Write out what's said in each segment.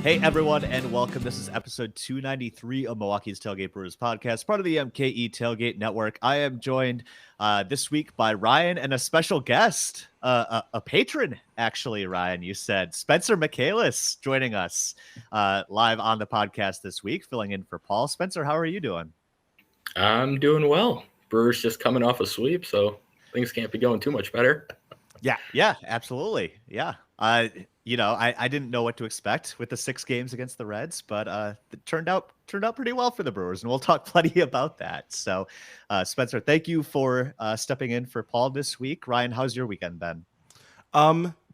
Hey, everyone, and welcome. This is episode 293 of Milwaukee's Tailgate Brewers podcast, part of the MKE Tailgate Network. I am joined this week by Ryan and a special guest, a patron, actually, Ryan, you said. Spencer Michaelis joining us live on the podcast this week, filling in for Paul. Spencer, how are you doing? I'm doing well. Brewers just coming off a sweep, so things can't be going too much better. Yeah, absolutely. Yeah. I didn't know what to expect with the 6 games against the Reds, but it turned out pretty well for the Brewers, and we'll talk plenty about that. So, Spencer, thank you for stepping in for Paul this week. Ryan, how's your weekend been?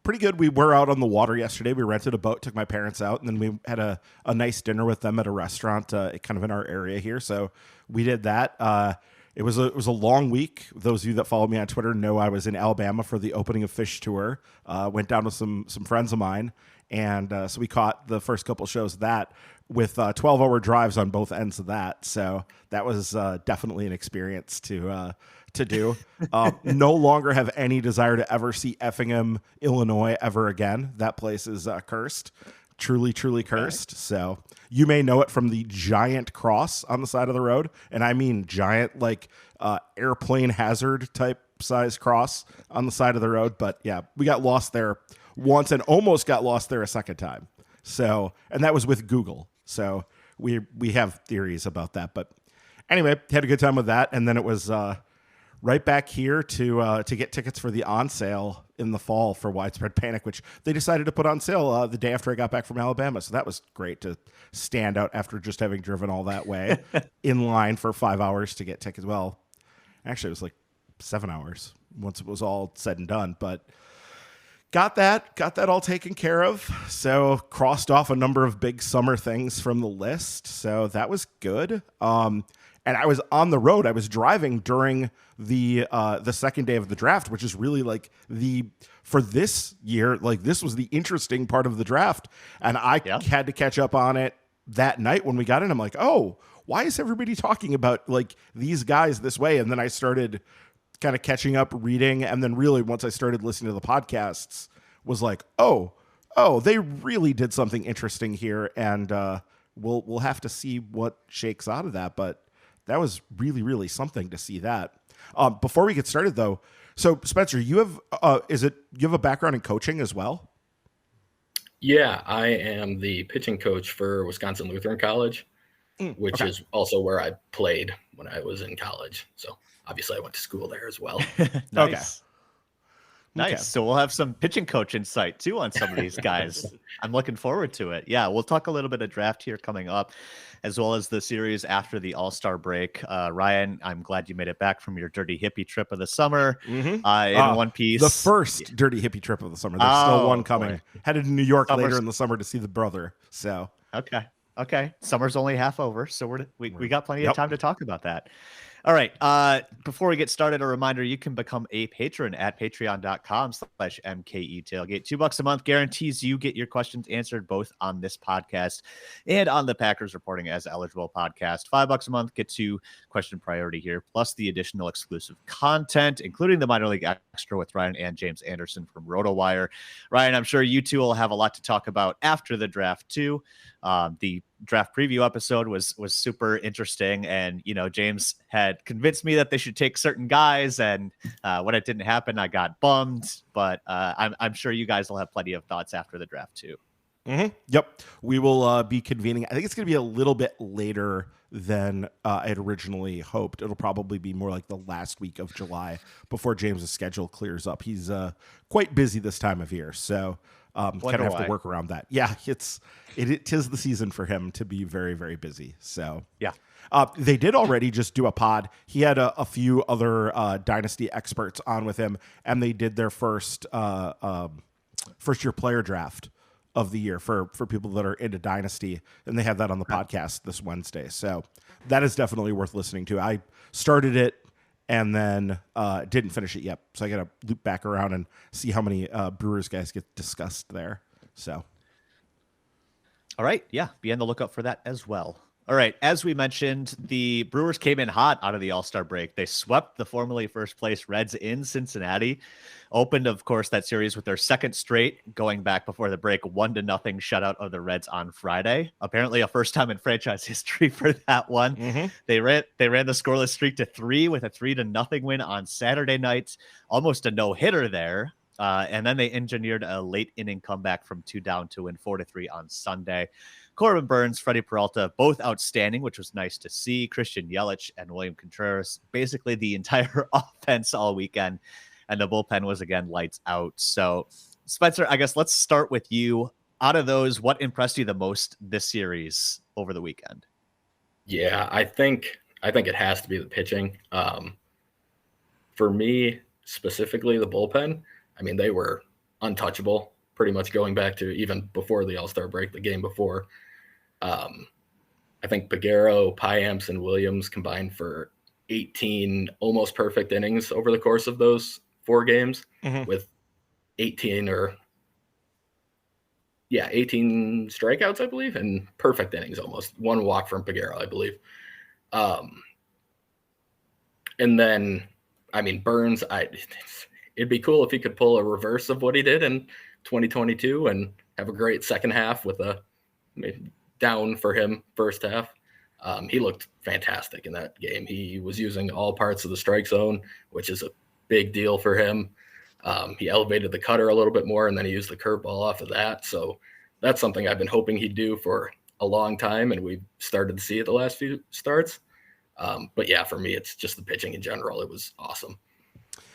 Pretty good. We were out on the water yesterday. We rented a boat, took my parents out, and then we had a nice dinner with them at a restaurant kind of in our area here. So we did that. It was a long week. Those of you that follow me on Twitter know I was in Alabama for the opening of Fish Tour. Went down with some friends of mine, and so we caught the first couple shows of that with 12-hour drives on both ends of that. So that was definitely an experience to do. No longer have any desire to ever see Effingham, Illinois ever again. That place is cursed. Truly cursed. Okay. So you may know it from the giant cross on the side of the road. And I mean giant, like airplane hazard type size cross on the side of the road. But yeah, we got lost there once and almost got lost there a second time. So, and that was with Google. So we have theories about that. But anyway, had a good time with that. And then it was right back here to get tickets for the on sale in the fall for Widespread Panic, which they decided to put on sale the day after I got back from Alabama. So that was great to stand out after just having driven all that way in line for 5 hours to get tickets. Well, actually, it was like 7 hours once it was all said and done, but got that all taken care of. So crossed off a number of big summer things from the list. So that was good. And I was on the road. I was driving during the second day of the draft, which is really like for this year, like this was the interesting part of the draft. And I had to catch up on it that night when we got in. I'm like, oh, why is everybody talking about like these guys this way? And then I started kind of catching up, reading. And then really once I started listening to the podcasts was like, oh, they really did something interesting here. And we'll have to see what shakes out of that. But that was really, really something to see that. Before we get started, though, so Spencer, you have you have a background in coaching as well? Yeah, I am the pitching coach for Wisconsin Lutheran College, which is also where I played when I was in college. So obviously, I went to school there as well. Nice. Okay. Nice. Okay. So we'll have some pitching coach insight too on some of these guys. I'm looking forward to it. Yeah, we'll talk a little bit of draft here coming up, as well as the series after the All-Star break. Ryan, I'm glad you made it back from your dirty hippie trip of the summer in one piece. The first dirty hippie trip of the summer. There's still one coming. Boy. Headed to New York later in the summer to see the brother. So okay. Summer's only half over, so we got plenty of time to talk about that. All right. Before we get started, a reminder, you can become a patron at patreon.com/MKE Tailgate. $2 a month guarantees you get your questions answered both on this podcast and on the Packers Reporting as Eligible podcast. $5 a month gets you question priority here, plus the additional exclusive content, including the minor league extra with Ryan and James Anderson from RotoWire. Ryan, I'm sure you two will have a lot to talk about after the draft too. The draft preview episode was super interesting, and James had convinced me that they should take certain guys, and when it didn't happen, I got bummed. But I'm sure you guys will have plenty of thoughts after the draft too. Mm-hmm. Yep, we will be convening. I think it's going to be a little bit later than I had originally hoped. It'll probably be more like the last week of July before James's schedule clears up. He's quite busy this time of year, so kind of have to work around that. Yeah, it is the season for him to be very, very busy. So yeah. They did already just do a pod. He had a few other dynasty experts on with him, and they did their first year player draft of the year for people that are into dynasty, and they have that on the podcast this Wednesday. So that is definitely worth listening to. I started it and then didn't finish it yet, so I got to loop back around and see how many Brewers guys get discussed there. So, all right, yeah, be on the lookout for that as well. All right. As we mentioned, the Brewers came in hot out of the All-Star break. They swept the formerly first place Reds in Cincinnati. Opened, of course, that series with their second straight, going back before the break, 1-0 shutout of the Reds on Friday. Apparently a first time in franchise history for that one. Mm-hmm. They ran the scoreless streak to 3 with a 3-0 win on Saturday night. Almost a no-hitter there. And then they engineered a late inning comeback from 2 down to win 4-3 on Sunday. Corbin Burns, Freddie Peralta, both outstanding, which was nice to see. Christian Yelich and William Contreras, basically the entire offense all weekend. And the bullpen was, again, lights out. So, Spencer, I guess let's start with you. Out of those, what impressed you the most this series over the weekend? Yeah, I think it has to be the pitching. For me, specifically the bullpen, I mean, they were untouchable pretty much going back to even before the All-Star break, the game before. I think Peguero, Payamps, and Williams combined for 18 almost perfect innings over the course of those 4 games, with 18 strikeouts, I believe, and perfect innings almost. 1 walk from Peguero, I believe. And then, I mean, Burns, it'd be cool if he could pull a reverse of what he did in 2022 and have a great second half with a down for him first half. He looked fantastic in that game. He was using all parts of the strike zone, which is a big deal for him. He elevated the cutter a little bit more, and then he used the curveball off of that. So that's something I've been hoping he'd do for a long time, and we've started to see it the last few starts. But yeah, for me, it's just the pitching in general. It was awesome.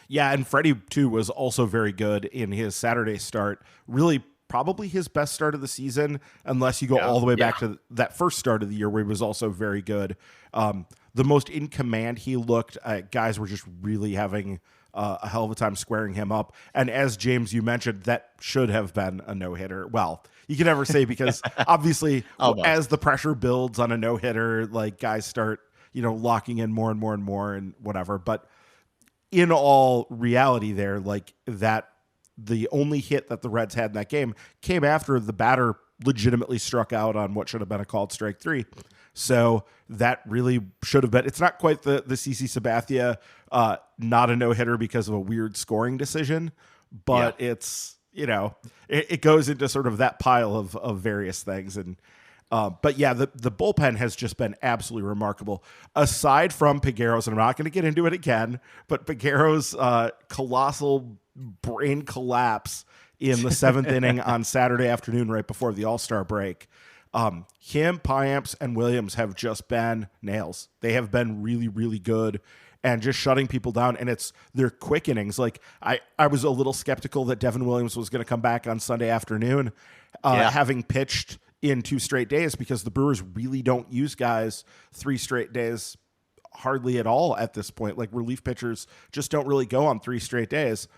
Yeah, and Freddie, too, was also very good in his Saturday start. Really, probably his best start of the season, unless you go all the way back to that first start of the year where he was also very good. The most in command he looked. Guys were just really having a hell of a time squaring him up. And as James, you mentioned, that should have been a no-hitter. Well, you can never say because obviously as the pressure builds on a no-hitter, like guys start, locking in more and more and more and whatever. But in all reality there, like that, the only hit that the Reds had in that game came after the batter legitimately struck out on what should have been a called strike 3. So that really should have been, it's not quite the CC Sabathia, not a no-hitter because of a weird scoring decision, but it's, it goes into sort of that pile of various things. And, but yeah, the bullpen has just been absolutely remarkable. Aside from Peguero's, and I'm not going to get into it again, but Peguero's colossal brain collapse in the 7th inning on Saturday afternoon right before the All-Star break. Him, Payamps, and Williams have just been nails. They have been really, really good and just shutting people down. And they're quick innings. Like I was a little skeptical that Devin Williams was going to come back on Sunday afternoon, having pitched in 2 straight days, because the Brewers really don't use guys 3 straight days hardly at all at this point. Like relief pitchers just don't really go on 3 straight days.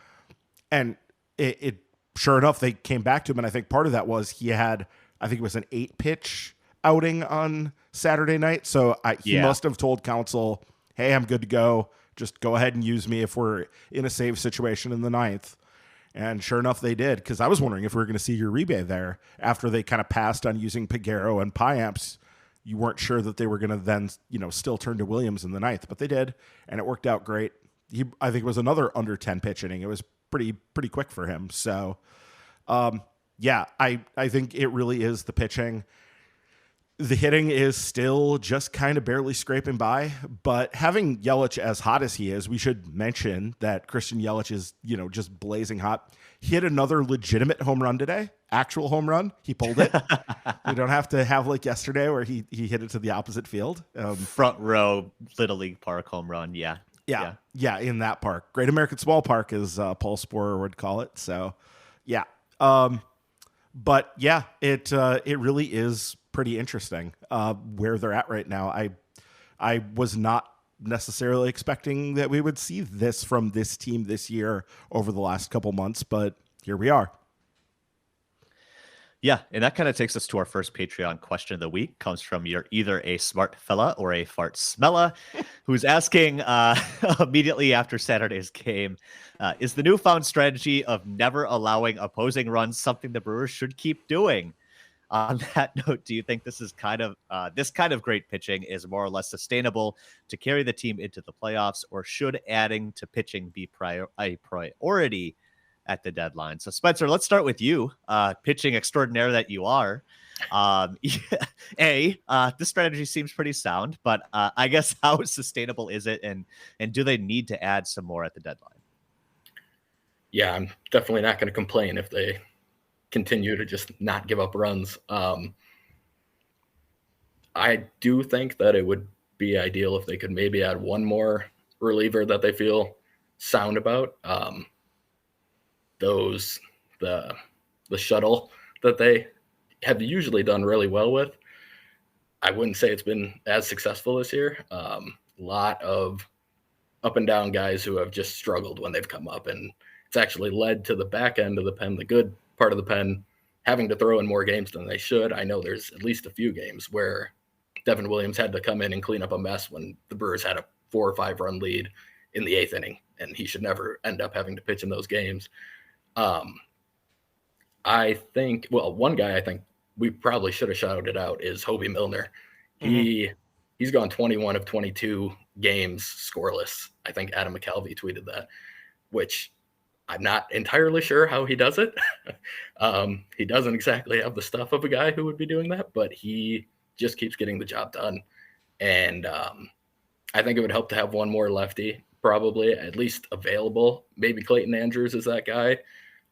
And it sure enough, they came back to him. And I think part of that was he had, I think it was an 8-pitch outing on Saturday night. So he must have told Counsell, hey, I'm good to go. Just go ahead and use me if we're in a save situation in the 9th. And sure enough, they did, because I was wondering if we were going to see Uribe there after they kind of passed on using Peguero and Payamps. You weren't sure that they were going to then, still turn to Williams in the 9th, but they did, and it worked out great. I think it was another under 10 pitch inning. It was pretty quick for him. So, I think it really is the pitching. The hitting is still just kind of barely scraping by, but having Yelich as hot as he is, we should mention that Christian Yelich is, just blazing hot. He hit another legitimate home run today, actual home run. He pulled it. You don't have to have like yesterday where he hit it to the opposite field. Front row Little League Park home run. Yeah, in that park. Great American Small Park, as Paul Sporer would call it. So, yeah. But yeah, it really is pretty interesting where they're at right now. I was not necessarily expecting that we would see this from this team this year over the last couple months, but here we are. Yeah, and that kind of takes us to our first Patreon question of the week. Comes from you're either a smart fella or a fart smella, who's asking immediately after Saturday's game, is the newfound strategy of never allowing opposing runs something the Brewers should keep doing? On that note, do you think this is this kind of great pitching is more or less sustainable to carry the team into the playoffs, or should adding to pitching be a priority at the deadline? So, Spencer, let's start with you, pitching extraordinaire that you are. This strategy seems pretty sound, but I guess how sustainable is it, and do they need to add some more at the deadline? Yeah, I'm definitely not going to complain if they continue to just not give up runs. I do think that it would be ideal if they could maybe add one more reliever that they feel sound about. The shuttle that they have usually done really well with, I wouldn't say it's been as successful this year. A lot of up and down guys who have just struggled when they've come up, and it's actually led to the back end of the pen, the good part of the pen, having to throw in more games than they should. I know there's at least a few games where Devin Williams had to come in and clean up a mess when the Brewers had a 4 or 5 run lead in the 8th inning, and he should never end up having to pitch in those games. I think, one guy I think we probably should have shouted out is Hobie Milner. Mm-hmm. He's gone 21 of 22 games scoreless. I think Adam McCalvey tweeted that, which I'm not entirely sure how he does it. He doesn't exactly have the stuff of a guy who would be doing that, but he just keeps getting the job done. And I think it would help to have one more lefty, probably at least available. Maybe Clayton Andrews is that guy.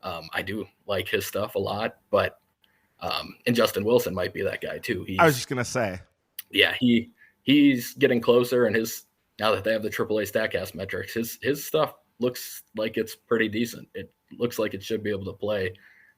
I do like his stuff a lot, but and Justin Wilson might be that guy too. I was just gonna say, yeah, he's getting closer, and now that they have the AAA Statcast metrics, his stuff looks like it's pretty decent. It looks like it should be able to play.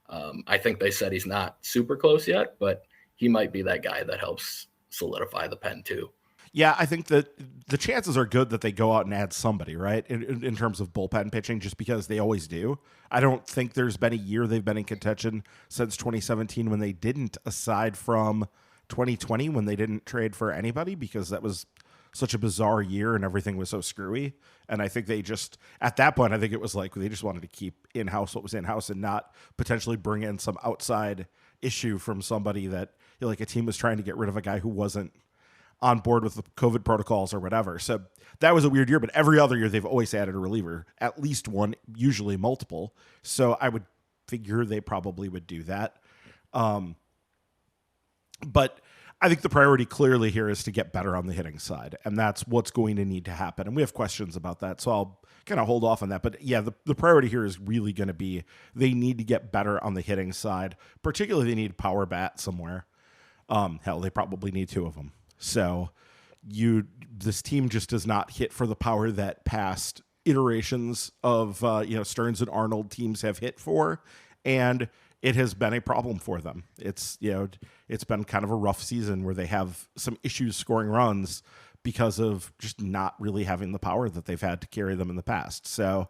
I think they said he's not super close yet, but he might be that guy that helps solidify the pen too. Yeah, I think that the chances are good that they go out and add somebody, right, in terms of bullpen pitching, just because they always do. I don't think there's been a year they've been in contention since 2017 when they didn't, aside from 2020 when they didn't trade for anybody, because that was such a bizarre year and everything was so screwy. And I think they just, at that point, I think it was like they just wanted to keep in-house what was in-house and not potentially bring in some outside issue from somebody that, like a team was trying to get rid of a guy who wasn't on board with the COVID protocols or whatever. So that was a weird year, but every other year they've always added a reliever, at least one, usually multiple. So I would figure they probably would do that. But I think the priority clearly here is to get better on the hitting side, and that's what's going to need to happen. And we have questions about that, so I'll kind of hold off on that. But yeah, the priority here is really going to be they need to get better on the hitting side. Particularly, they need power bat somewhere. Hell, they probably need 2 of them. So this team just does not hit for the power that past iterations of Stearns and Arnold teams have hit for, and it has been a problem for them. It's been kind of a rough season where they have some issues scoring runs because of just not really having the power that they've had to carry them in the past. So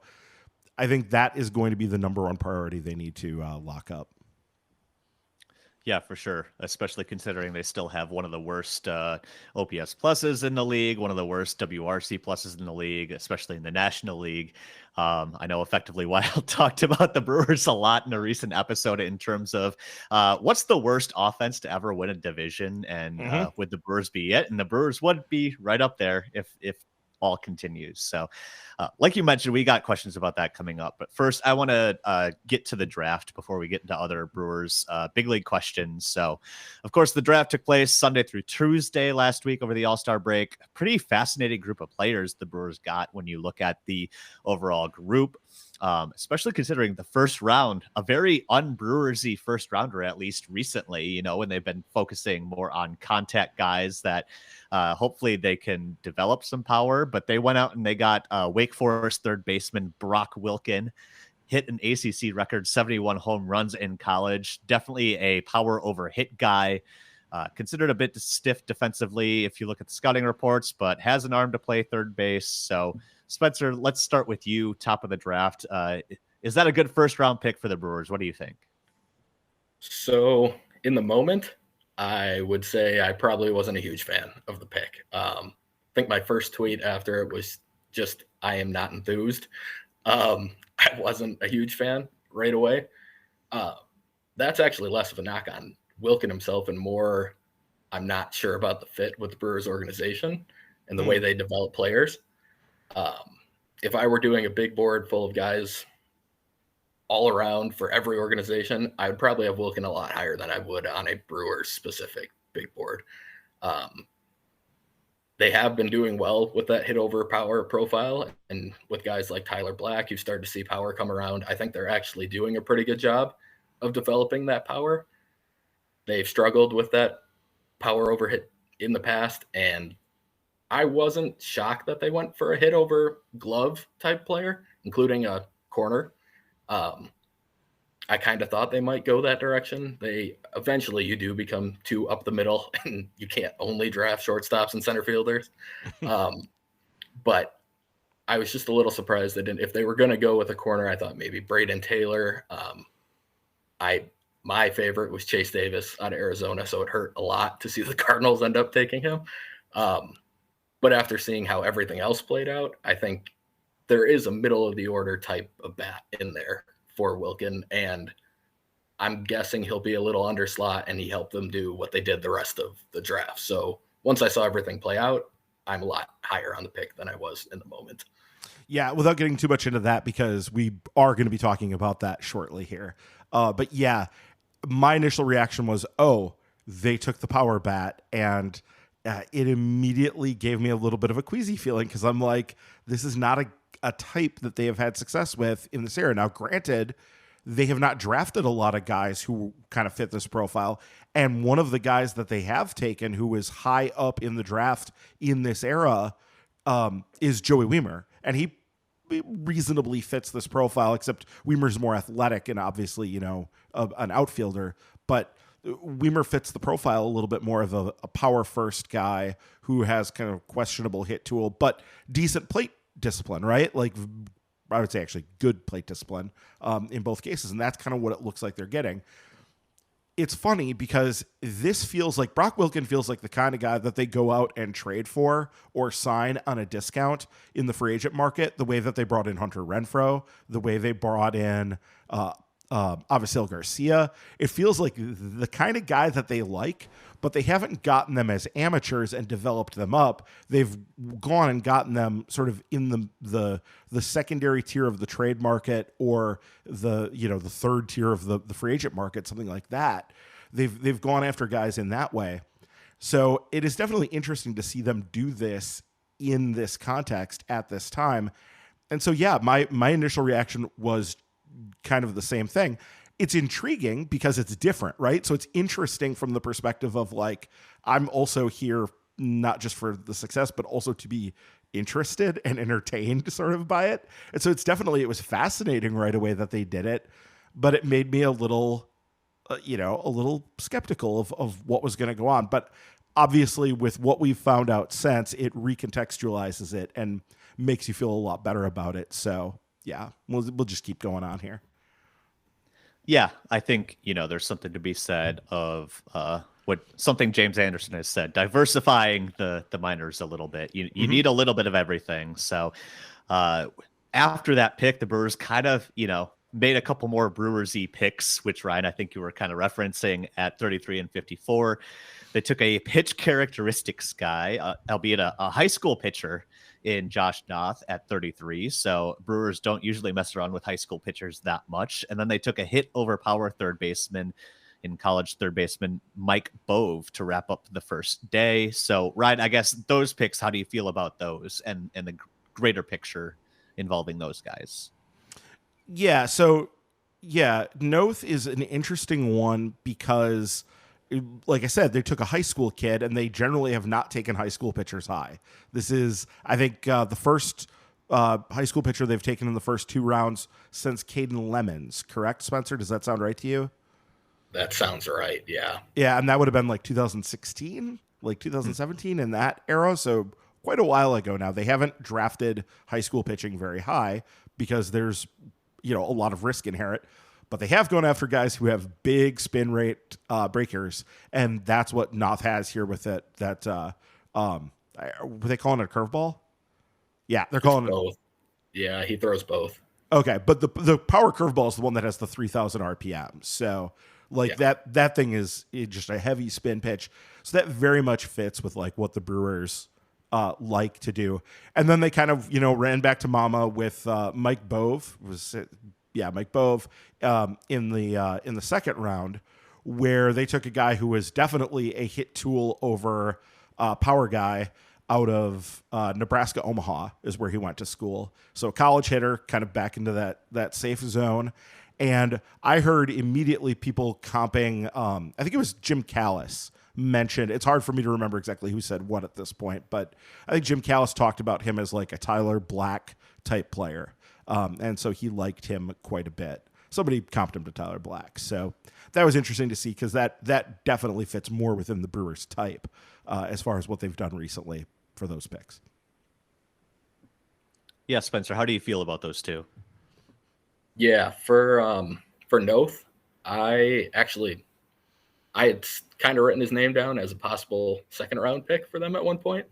I think that is going to be the number one priority they need to lock up. Yeah, for sure. Especially considering they still have one of the worst OPS pluses in the league, one of the worst WRC pluses in the league, especially in the National League. I know Effectively Wild talked about the Brewers a lot in a recent episode in terms of what's the worst offense to ever win a division, and would the Brewers be it? And the Brewers would be right up there if all continues. So like you mentioned, we got questions about that coming up. But first, I want to get to the draft before we get into other Brewers big league questions. So, of course, the draft took place Sunday through Tuesday last week over the All-Star break. Pretty fascinating group of players the Brewers got when you look at the overall group. Especially considering the first round, a very un-Brewersy first rounder, at least recently, when they've been focusing more on contact guys that hopefully they can develop some power. But they went out and they got Wake Forest third baseman Brock Wilken, hit an ACC record 71 home runs in college. Definitely a power over hit guy. Considered a bit stiff defensively if you look at the scouting reports, but has an arm to play third base. So, Spencer, let's start with you, top of the draft. Is that a good first round pick for the Brewers? What do you think? So, in the moment, I would say I probably wasn't a huge fan of the pick. I think my first tweet after it was just, I am not enthused. I wasn't a huge fan right away. That's actually less of a knock on Wilkin himself, and more, I'm not sure about the fit with the Brewers organization and the way they develop players. If I were doing a big board full of guys all around for every organization, I would probably have Wilkin a lot higher than I would on a Brewers specific big board. They have been doing well with that hit over power profile, and with guys like Tyler Black, you start to see power come around. I think they're actually doing a pretty good job of developing that power. They've struggled with that power over hit in the past, and I wasn't shocked that they went for a hit over glove type player, including a corner. I kind of thought they might go that direction. Eventually you do become too up the middle, and you can't only draft shortstops and center fielders. But I was just a little surprised that if they were going to go with a corner, I thought maybe Braden Taylor. My favorite was Chase Davis out of Arizona, so it hurt a lot to see the Cardinals end up taking him. But after seeing how everything else played out, I think there is a middle of the order type of bat in there for Wilkin, and I'm guessing he'll be a little underslot, and he helped them do what they did the rest of the draft. So once I saw everything play out, I'm a lot higher on the pick than I was in the moment. Yeah, without getting too much into that, because we are going to be talking about that shortly here. But yeah, my initial reaction was, oh, they took the power bat, and it immediately gave me a little bit of a queasy feeling, because I'm like, this is not a type that they have had success with in this era. Now, granted, they have not drafted a lot of guys who kind of fit this profile. And one of the guys that they have taken who is high up in the draft in this era is Joey Wiemer. And he reasonably fits this profile, except Wiemer's more athletic and obviously, an outfielder. But Wiemer fits the profile a little bit more of a power first guy who has kind of questionable hit tool, but decent plate discipline, right? Like, I would say actually good plate discipline in both cases. And that's kind of what it looks like they're getting. It's funny because this feels like Brock Wilkin feels like the kind of guy that they go out and trade for or sign on a discount in the free agent market, the way that they brought in Hunter Renfroe, the way they brought in Avisail Garcia. It feels like the kind of guy that they like, but they haven't gotten them as amateurs and developed them up. They've gone and gotten them sort of in the secondary tier of the trade market, or the third tier of the free agent market, something like that. They've gone after guys in that way. So it is definitely interesting to see them do this in this context at this time. And so, yeah, my initial reaction was kind of the same thing. It's intriguing because it's different, right? So it's interesting from the perspective of like, I'm also here not just for the success, but also to be interested and entertained sort of by it. And so it was fascinating right away that they did it, but it made me a little skeptical of what was going to go on. But obviously with what we've found out since, it recontextualizes it and makes you feel a lot better about it. So yeah, we'll just keep going on here. Yeah, I think, there's something to be said of something James Anderson has said, diversifying the minors a little bit. You need a little bit of everything. So after that pick, the Brewers kind of, made a couple more Brewers-y picks, which, Ryan, I think you were kind of referencing at 33 and 54. They took a pitch characteristics guy, albeit a high school pitcher, in Josh Noth at 33. So Brewers don't usually mess around with high school pitchers that much. And then they took a hit over power third baseman in college third baseman Mike Bove to wrap up the first day. So, Ryan, I guess those picks, how do you feel about those and the greater picture involving those guys? Yeah. So, yeah, Noth is an interesting one because, like I said, they took a high school kid, and they generally have not taken high school pitchers high. This is, I think, the first high school pitcher they've taken in the first two rounds since Caden Lemons. Correct, Spencer? Does that sound right to you? That sounds right, yeah. Yeah, and that would have been like 2016, like 2017 in that era, so quite a while ago now. They haven't drafted high school pitching very high because there's, a lot of risk inherent. But they have gone after guys who have big spin rate breakers, and that's what Noth has here with it. That were they calling it a curveball? Yeah, they're calling it both. Yeah, he throws both. Okay, but the power curveball is the one that has the 3,000 RPM. So Like that thing is just a heavy spin pitch. So that very much fits with like what the Brewers like to do. And then they kind of, ran back to mama with Mike Bove. Mike Bove in the second round, where they took a guy who was definitely a hit tool over power guy out of Nebraska. Omaha is where he went to school. So a college hitter, kind of back into that safe zone. And I heard immediately people comping, I think it was Jim Callis mentioned, it's hard for me to remember exactly who said what at this point, but I think Jim Callis talked about him as like a Tyler Black type player. And so he liked him quite a bit. Somebody comped him to Tyler Black. So that was interesting to see, because that definitely fits more within the Brewers type as far as what they've done recently for those picks. Yeah, Spencer, how do you feel about those two? Yeah, for Noth, I had kind of written his name down as a possible second round pick for them at one point,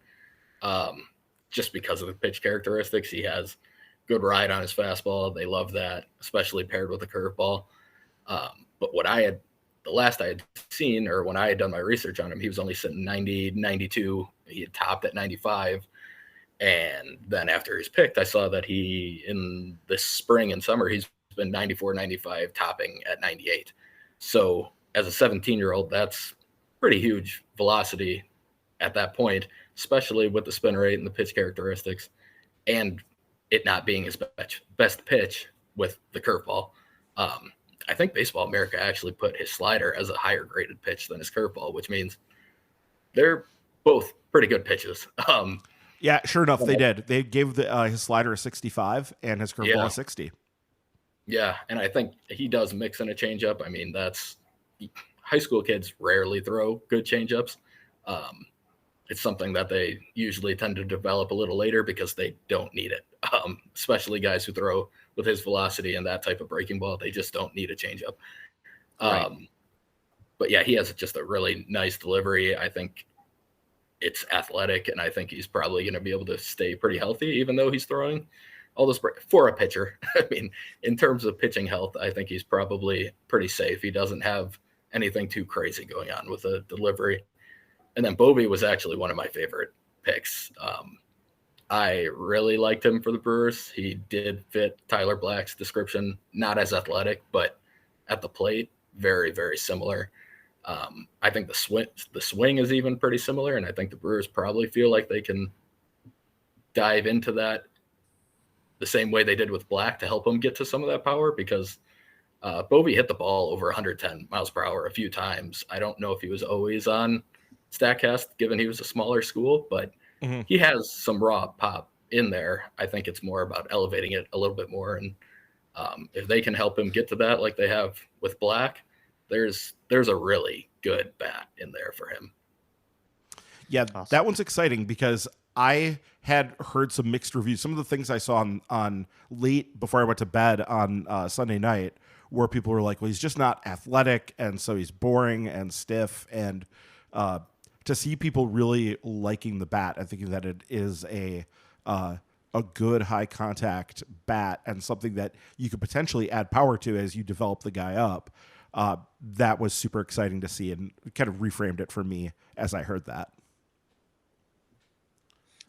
just because of the pitch characteristics. He has good ride on his fastball. They love that, especially paired with a curveball. But the last I had seen, or when I had done my research on him, he was only sitting 90, 92. He had topped at 95. And then after he's picked, I saw that he, in this spring and summer, he's been 94, 95, topping at 98. So as a 17-year-old, that's pretty huge velocity at that point, especially with the spin rate and the pitch characteristics, and it not being his best pitch with the curveball. I think Baseball America actually put his slider as a higher graded pitch than his curveball, which means they're both pretty good pitches. Yeah, sure enough, they did. They gave his slider a 65 and his curveball a 60. Yeah, and I think he does mix in a changeup. I mean, high school kids rarely throw good changeups. It's something that they usually tend to develop a little later because they don't need it, especially guys who throw with his velocity and that type of breaking ball. They just don't need a changeup. Right. But yeah, he has just a really nice delivery. I think it's athletic, and I think he's probably going to be able to stay pretty healthy, even though he's throwing all this for a pitcher. I mean, in terms of pitching health, I think he's probably pretty safe. He doesn't have anything too crazy going on with the delivery. And then Bovee was actually one of my favorite picks. I really liked him for the Brewers. He did fit Tyler Black's description, not as athletic, but at the plate, very, very similar. I think the swing is even pretty similar, and I think the Brewers probably feel like they can dive into that the same way they did with Black to help him get to some of that power, because Bovee hit the ball over 110 miles per hour a few times. I don't know if he was always on StatCast, given he was a smaller school, but he has some raw pop in there. I think it's more about elevating it a little bit more, and if they can help him get to that like they have with Black, there's a really good bat in there for him. Yeah, awesome. That one's exciting because I had heard some mixed reviews. Some of the things I saw on late before I went to bed on Sunday night, where people were like, well, he's just not athletic, and so he's boring and stiff. And to see people really liking the bat and thinking that it is a good high contact bat and something that you could potentially add power to as you develop the guy up, that was super exciting to see, and kind of reframed it for me as I heard that.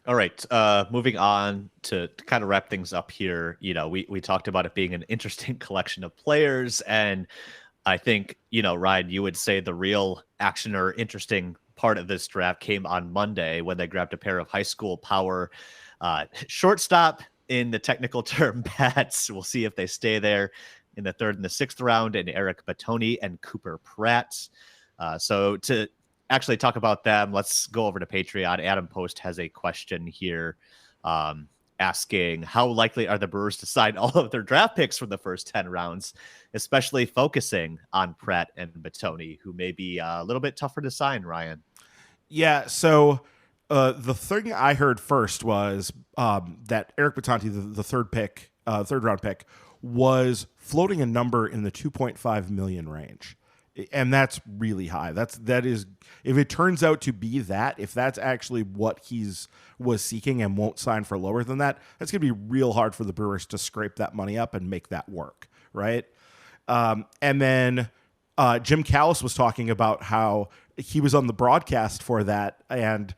All right, moving on to kind of wrap things up here. We talked about it being an interesting collection of players, and I think, Ryan, you would say the real action or interesting part of this draft came on Monday when they grabbed a pair of high school power shortstop, in the technical term, bats. We'll see if they stay there in the third and the sixth round, and Eric Batoni and Cooper Pratt. So to actually talk about them, let's go over to Patreon. Adam Post has a question here asking, how likely are the Brewers to sign all of their draft picks from the first 10 rounds, especially focusing on Pratt and Batoni, who may be a little bit tougher to sign, Ryan? Yeah, so the thing I heard first was that Eric Batoni, the third round pick, was floating a number in the 2.5 million range. And that's really high. That is, if it turns out to be that, if that's actually what was seeking and won't sign for lower than that, that's going to be real hard for the Brewers to scrape that money up and make that work, right? And then Jim Callis was talking about how he was on the broadcast for that, and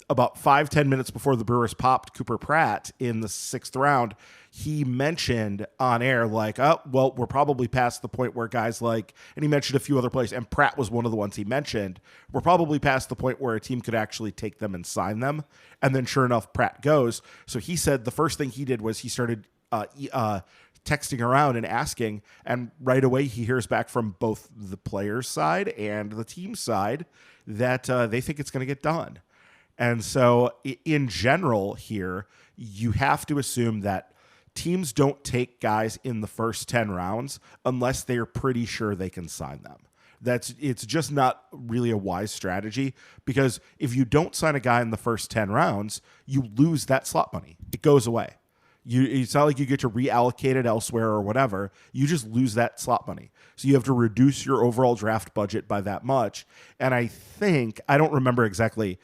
about 5-10 minutes before the Brewers popped Cooper Pratt in the 6th round, he mentioned on air, like, oh, well, we're probably past the point where guys like, and he mentioned a few other players, and Pratt was one of the ones he mentioned, we're probably past the point where a team could actually take them and sign them. And then sure enough, Pratt goes. So he said the first thing he did was he started texting around and asking, and right away he hears back from both the players' side and the team side that they think it's going to get done. And so in general here, you have to assume that teams don't take guys in the first 10 rounds unless they're pretty sure they can sign them. It's just not really a wise strategy, because if you don't sign a guy in the first 10 rounds, you lose that slot money. It goes away. It's not like you get to reallocate it elsewhere or whatever. You just lose that slot money. So you have to reduce your overall draft budget by that much. And I don't remember exactly.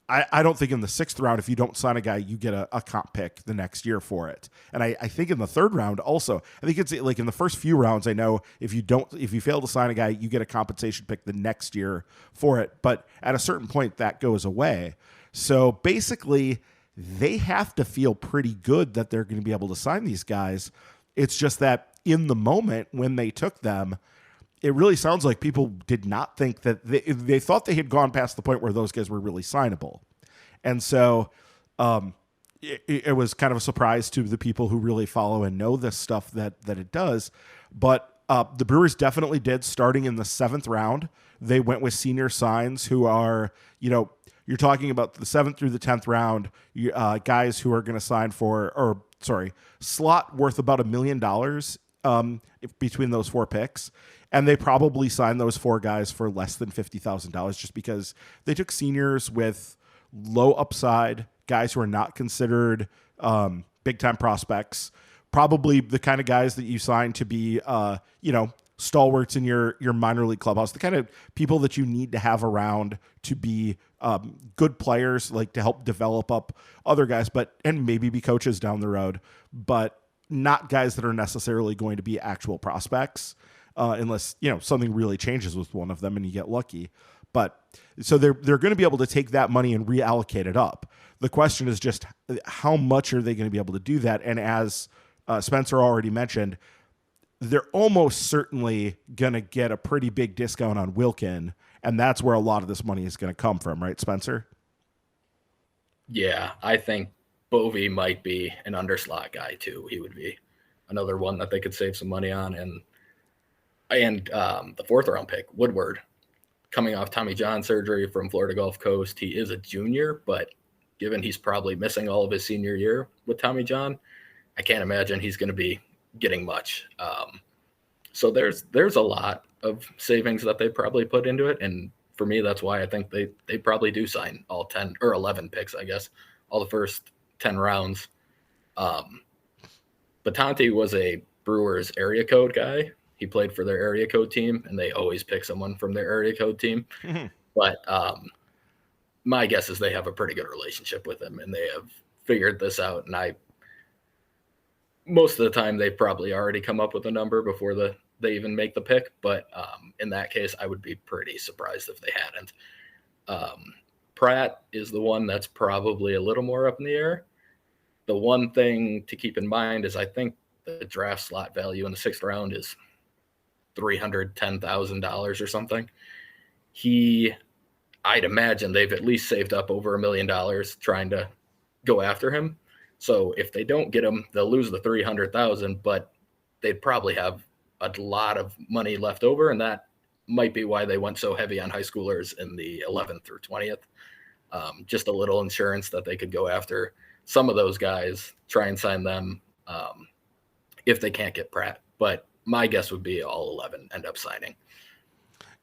I don't think in the 6th round, if you don't sign a guy, you get a comp pick the next year for it. And I think in the 3rd round also, I think it's like in the first few rounds, I know if you fail to sign a guy, you get a compensation pick the next year for it. But at a certain point, that goes away. So basically, they have to feel pretty good that they're going to be able to sign these guys. It's just that in the moment when they took them, it really sounds like people did not think that they thought they had gone past the point where those guys were really signable. And so it was kind of a surprise to the people who really follow and know this stuff that it does. But the Brewers definitely did. Starting in the 7th round, they went with senior signs who are, you're talking about the 7th through the 10th round, guys who are going to sign slot worth about $1 million between those 4 picks. And they probably signed those 4 guys for less than $50,000 just because they took seniors with low upside, guys who are not considered big-time prospects, probably the kind of guys that you sign to be, stalwarts in your minor league clubhouse, the kind of people that you need to have around to be good players, like to help develop up other guys, and maybe be coaches down the road, but not guys that are necessarily going to be actual prospects, unless something really changes with one of them and you get lucky. But so they're going to be able to take that money and reallocate it up. The question is just how much are they going to be able to do that? And as Spencer already mentioned, they're almost certainly going to get a pretty big discount on Wilkin, and that's where a lot of this money is going to come from, right, Spencer? Yeah, I think Bovee might be an underslot guy too. He would be another one that they could save some money on. And the 4th round pick, Woodward, coming off Tommy John surgery from Florida Gulf Coast. He is a junior, but given he's probably missing all of his senior year with Tommy John, I can't imagine he's going to be getting much. So there's a lot of savings that they probably put into it. And for me, that's why I think they probably do sign all 10 or 11 picks, I guess, all the first 10 rounds. Batante was a Brewers area code guy. He played for their area code team, and they always pick someone from their area code team. Mm-hmm. But my guess is they have a pretty good relationship with him, and they have figured this out. And most of the time, they probably already come up with a number before they even make the pick. But in that case, I would be pretty surprised if they hadn't. Pratt is the one that's probably a little more up in the air. The one thing to keep in mind is I think the draft slot value in the 6th round is $310,000 or something. I'd imagine they've at least saved up over $1 million trying to go after him. So if they don't get him, they'll lose the $300,000, but they'd probably have a lot of money left over. And that might be why they went so heavy on high schoolers in the 11th through 20th. Just a little insurance that they could go after some of those guys, try and sign them if they can't get Pratt. But my guess would be all 11 end up signing.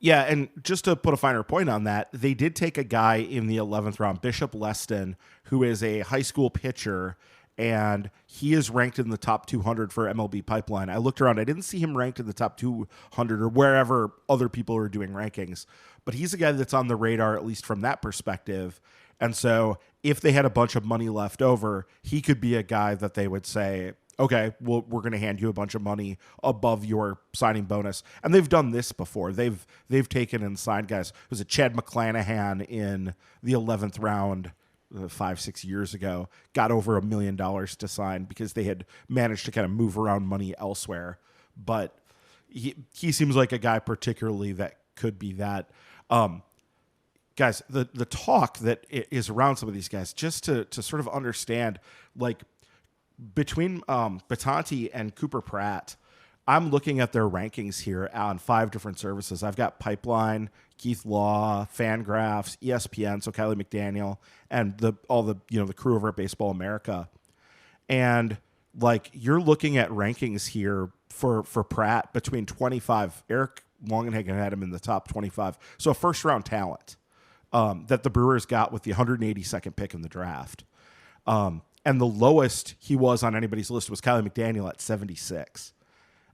Yeah, and just to put a finer point on that, they did take a guy in the 11th round, Bishop Leston, who is a high school pitcher, and he is ranked in the top 200 for MLB Pipeline. I looked around. I didn't see him ranked in the top 200 or wherever other people are doing rankings, but he's a guy that's on the radar, at least from that perspective. And so if they had a bunch of money left over, he could be a guy that they would say, okay, well, we're going to hand you a bunch of money above your signing bonus. And they've done this before. They've taken and signed guys. Was it Chad McClanahan in the 11th round 5-6 years ago? Got over $1 million to sign because they had managed to kind of move around money elsewhere. But he seems like a guy particularly that could be that. Guys, the talk that is around some of these guys, just to sort of understand, like, between Batanti and Cooper Pratt, I'm looking at their rankings here on 5 different services. I've got Pipeline, Keith Law, Fangraphs, ESPN, so Kylie McDaniel, and all the crew over at Baseball America. And like, you're looking at rankings here for Pratt between 25. Eric Longenhagen had him in the top 25. So a first round talent that the Brewers got with the 182nd pick in the draft. And the lowest he was on anybody's list was Kylie McDaniel at 76.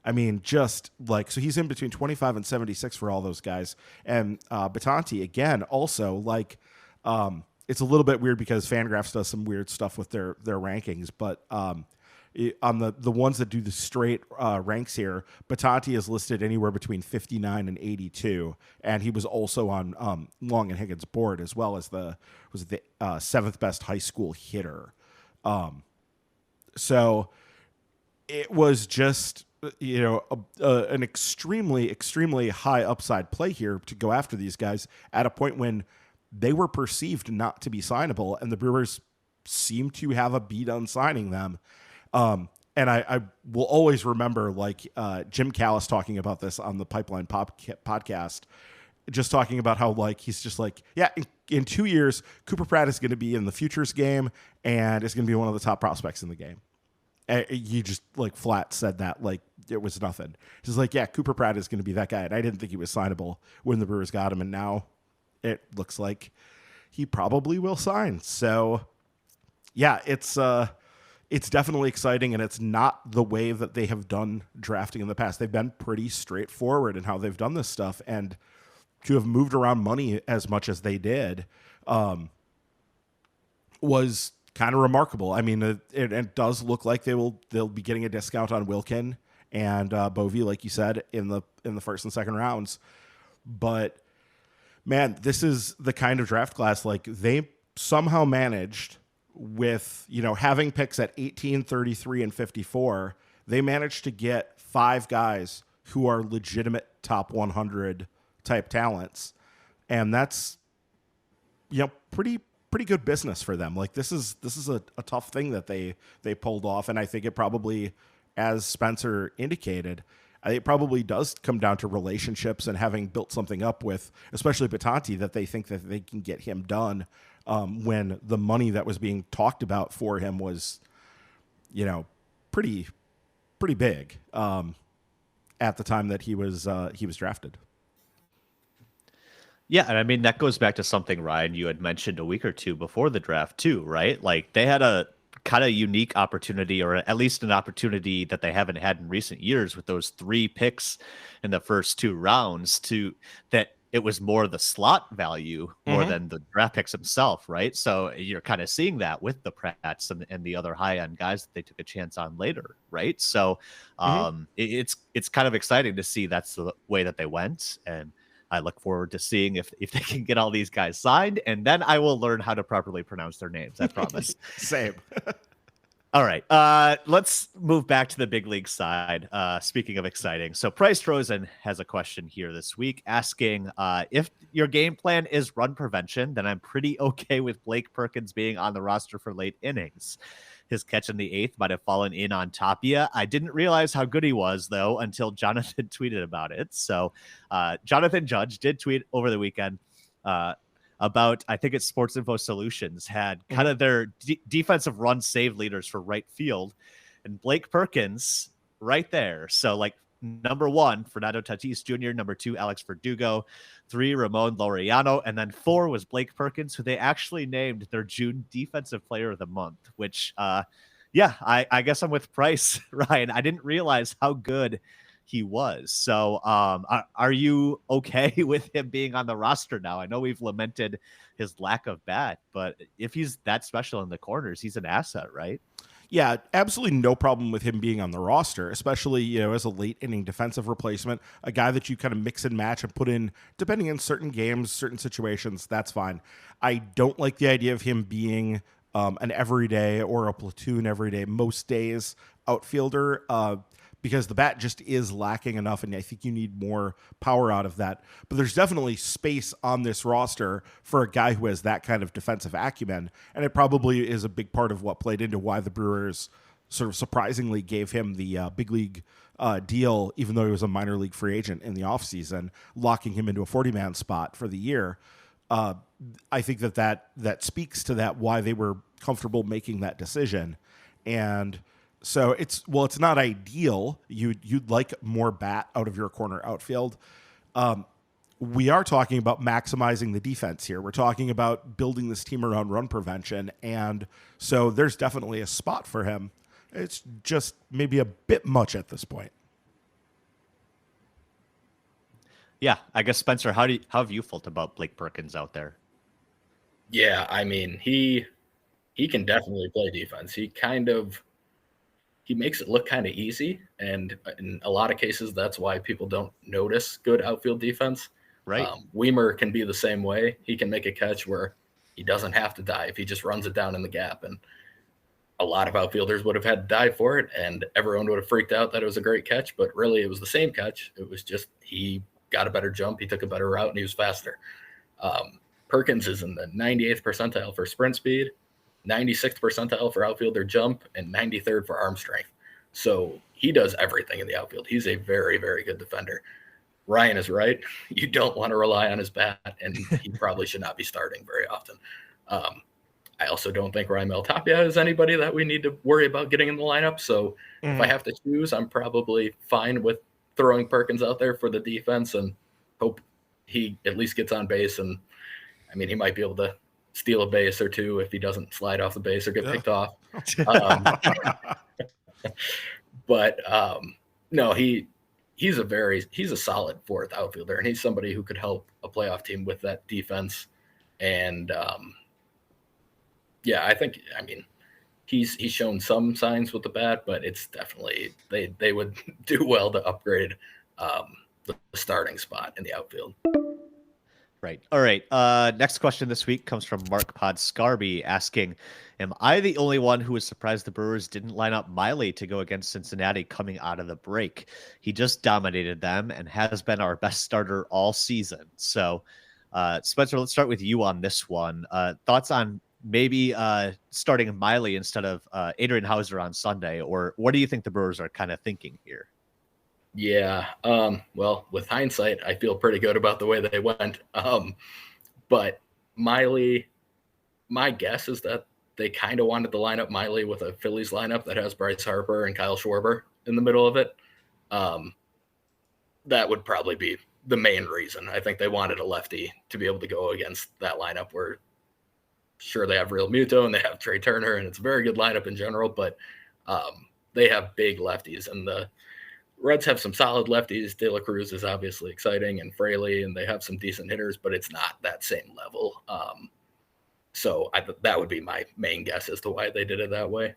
I mean, just like, so he's in between 25 and 76 for all those guys. And Batanti, again, also, like, it's a little bit weird because Fangraphs does some weird stuff with their rankings, but on the ones that do the straight ranks here, Batanti is listed anywhere between 59 and 82, and he was also on Longenhagen's board as well as the 7th best high school hitter. So it was just, an extremely, extremely high upside play here to go after these guys at a point when they were perceived not to be signable, and the Brewers seem to have a beat on signing them. And I will always remember, like, Jim Callis talking about this on the Pipeline podcast, just talking about how, like, he's just like, yeah, in 2 years, Cooper Pratt is going to be in the futures game and is going to be one of the top prospects in the game. And you just, like, flat said that like it was nothing. He's like, yeah, Cooper Pratt is going to be that guy. And I didn't think he was signable when the Brewers got him. And now it looks like he probably will sign. So, yeah, it's definitely exciting, and it's not the way that they have done drafting in the past. They've been pretty straightforward in how they've done this stuff, and to have moved around money as much as they did was kind of remarkable. I mean, it does look like they'll be getting a discount on Wilkin and Bovee, like you said, in the first and second rounds. But man, this is the kind of draft class, like, they somehow managed, with, having picks at 18, 33, and 54, they managed to get 5 guys who are legitimate top 100 type talents. And that's, pretty good business for them. Like, this is a tough thing that they pulled off. And I think it probably, as Spencer indicated, it probably does come down to relationships and having built something up with, especially Batanti, that they think that they can get him done. When the money that was being talked about for him was, pretty big at the time that he was drafted. Yeah, and I mean, that goes back to something, Ryan, you had mentioned a week or two before the draft too, right? Like, they had a kind of unique opportunity, or at least an opportunity that they haven't had in recent years, with those 3 picks in the first 2 rounds, that it was more the slot value more than the draft picks himself, right? So you're kind of seeing that with the Pratts and the other high-end guys that they took a chance on later, right? So it's kind of exciting to see that's the way that they went, and I look forward to seeing if they can get all these guys signed, and then I will learn how to properly pronounce their names, I promise. Same. All right, let's move back to the big league side. Speaking of exciting, so Price Rosen has a question here this week asking, if your game plan is run prevention, then I'm pretty okay with Blake Perkins being on the roster for late innings. His catch in the 8th might have fallen in on Tapia. I didn't realize how good he was, though, until Jonathan tweeted about it. So Jonathan Judge did tweet over the weekend about, I think it's Sports Info Solutions, had kind of their defensive run save leaders for right field, and Blake Perkins right there. So, like, number 1, Fernando Tatis Jr., number 2, Alex Verdugo, 3, Ramon Laureano, and then 4 was Blake Perkins, who they actually named their June Defensive Player of the Month, which, I guess I'm with Price, Ryan. I didn't realize how good he was. So are you okay with him being on the roster now? I know we've lamented his lack of bat, but if he's that special in the corners, he's an asset, right? Yeah, absolutely no problem with him being on the roster, especially, as a late inning defensive replacement, a guy that you kind of mix and match and put in depending on certain games, certain situations. That's fine. I don't like the idea of him being an everyday or a platoon everyday, most days outfielder, because the bat just is lacking enough, and I think you need more power out of that. But there's definitely space on this roster for a guy who has that kind of defensive acumen, and it probably is a big part of what played into why the Brewers sort of surprisingly gave him the big league deal, even though he was a minor league free agent in the offseason, locking him into a 40-man spot for the year. I think that speaks to that, why they were comfortable making that decision. And so it's not ideal. You'd like more bat out of your corner outfield. We are talking about maximizing the defense here. We're talking about building this team around run prevention. And so there's definitely a spot for him. It's just maybe a bit much at this point. Yeah, I guess, Spencer, how have you felt about Blake Perkins out there? Yeah, I mean, he can definitely play defense. He makes it look kind of easy, and in a lot of cases, that's why people don't notice good outfield defense. Right. Weimer can be the same way. He can make a catch where he doesn't have to dive. He just runs it down in the gap, and a lot of outfielders would have had to dive for it, and everyone would have freaked out that it was a great catch, but really it was the same catch. It was just he got a better jump, he took a better route, and he was faster. Perkins is in the 98th percentile for sprint speed, 96th percentile for outfielder jump, and 93rd for arm strength. So he does everything in the outfield. He's a very, very good defender. Ryan is right. You don't want to rely on his bat, and he probably should not be starting very often. I also don't think Raimel Tapia is anybody that we need to worry about getting in the lineup. So if I have to choose, I'm probably fine with throwing Perkins out there for the defense and hope he at least gets on base. And I mean, he might be able to steal a base or two if he doesn't slide off the base or get picked off. But no, he's a solid fourth outfielder, and he's somebody who could help a playoff team with that defense. And yeah, I mean, he's shown some signs with the bat, but it's definitely they would do well to upgrade the starting spot in the outfield. Right. All right. Next question this week comes from Mark Podscarby asking, am I the only one who was surprised the Brewers didn't line up Miley to go against Cincinnati coming out of the break? He just dominated them and has been our best starter all season. So, Spencer, let's start with you on this one. Thoughts on maybe starting Miley instead of Adrian Hauser on Sunday, or what do you think the Brewers are kind of thinking here? Yeah. Well, with hindsight, I feel pretty good about the way they went. But Miley, my guess is that they kind of wanted to line up Miley with a Phillies lineup that has Bryce Harper and Kyle Schwarber in the middle of it. That would probably be the main reason. I think they wanted a lefty to be able to go against that lineup where sure they have Real Muto and they have Trey Turner, and it's a very good lineup in general, but they have big lefties, and the Reds have some solid lefties. De La Cruz is obviously exciting, and Fraley, and they have some decent hitters, but it's not that same level. So that would be my main guess as to why they did it that way.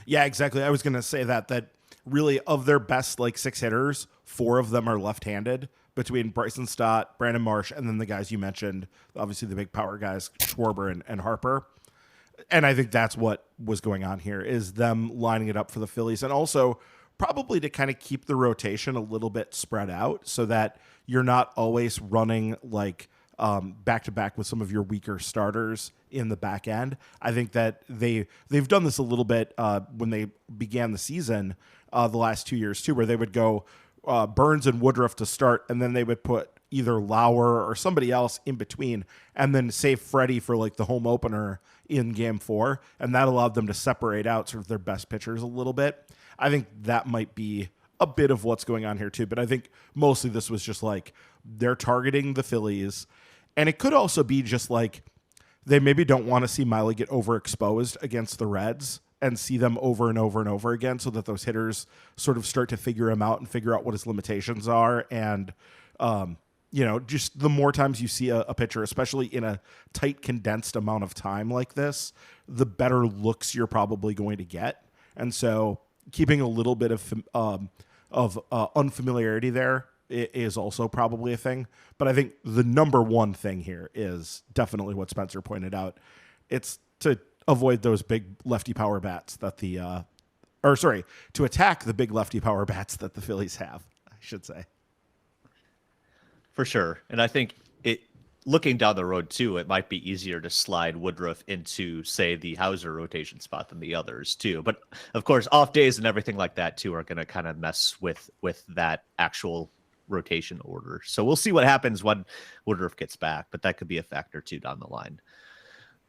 Yeah, exactly. I was going to say that really of their best like six hitters, four of them are left-handed between Bryson Stott, Brandon Marsh, and then the guys you mentioned, obviously the big power guys, Schwarber and Harper. And I think that's what was going on here, is them lining it up for the Phillies, and also probably to kind of keep the rotation a little bit spread out so that you're not always running like back-to-back with some of your weaker starters in the back end. I think that they've done this a little bit when they began the season the last 2 years too, where they would go Burns and Woodruff to start, and then they would put either Lauer or somebody else in between, and then save Freddie for like the home opener in Game 4, and that allowed them to separate out sort of their best pitchers a little bit. I think that might be a bit of what's going on here too, but I think mostly this was just like they're targeting the Phillies, and it could also be just like they maybe don't want to see Miley get overexposed against the Reds and see them over and over and over again, so that those hitters sort of start to figure him out and figure out what his limitations are. And, just the more times you see a pitcher, especially in a tight, condensed amount of time like this, the better looks you're probably going to get. And so keeping a little bit of unfamiliarity there is also probably a thing. But I think the number one thing here is definitely what Spencer pointed out. It's to avoid those big lefty power bats that to attack the big lefty power bats that the Phillies have, I should say. For sure. And I think looking down the road too, it might be easier to slide Woodruff into, say, the Hauser rotation spot than the others too. But of course, off days and everything like that too are going to kind of mess with that actual rotation order. So we'll see what happens when Woodruff gets back, but that could be a factor too down the line.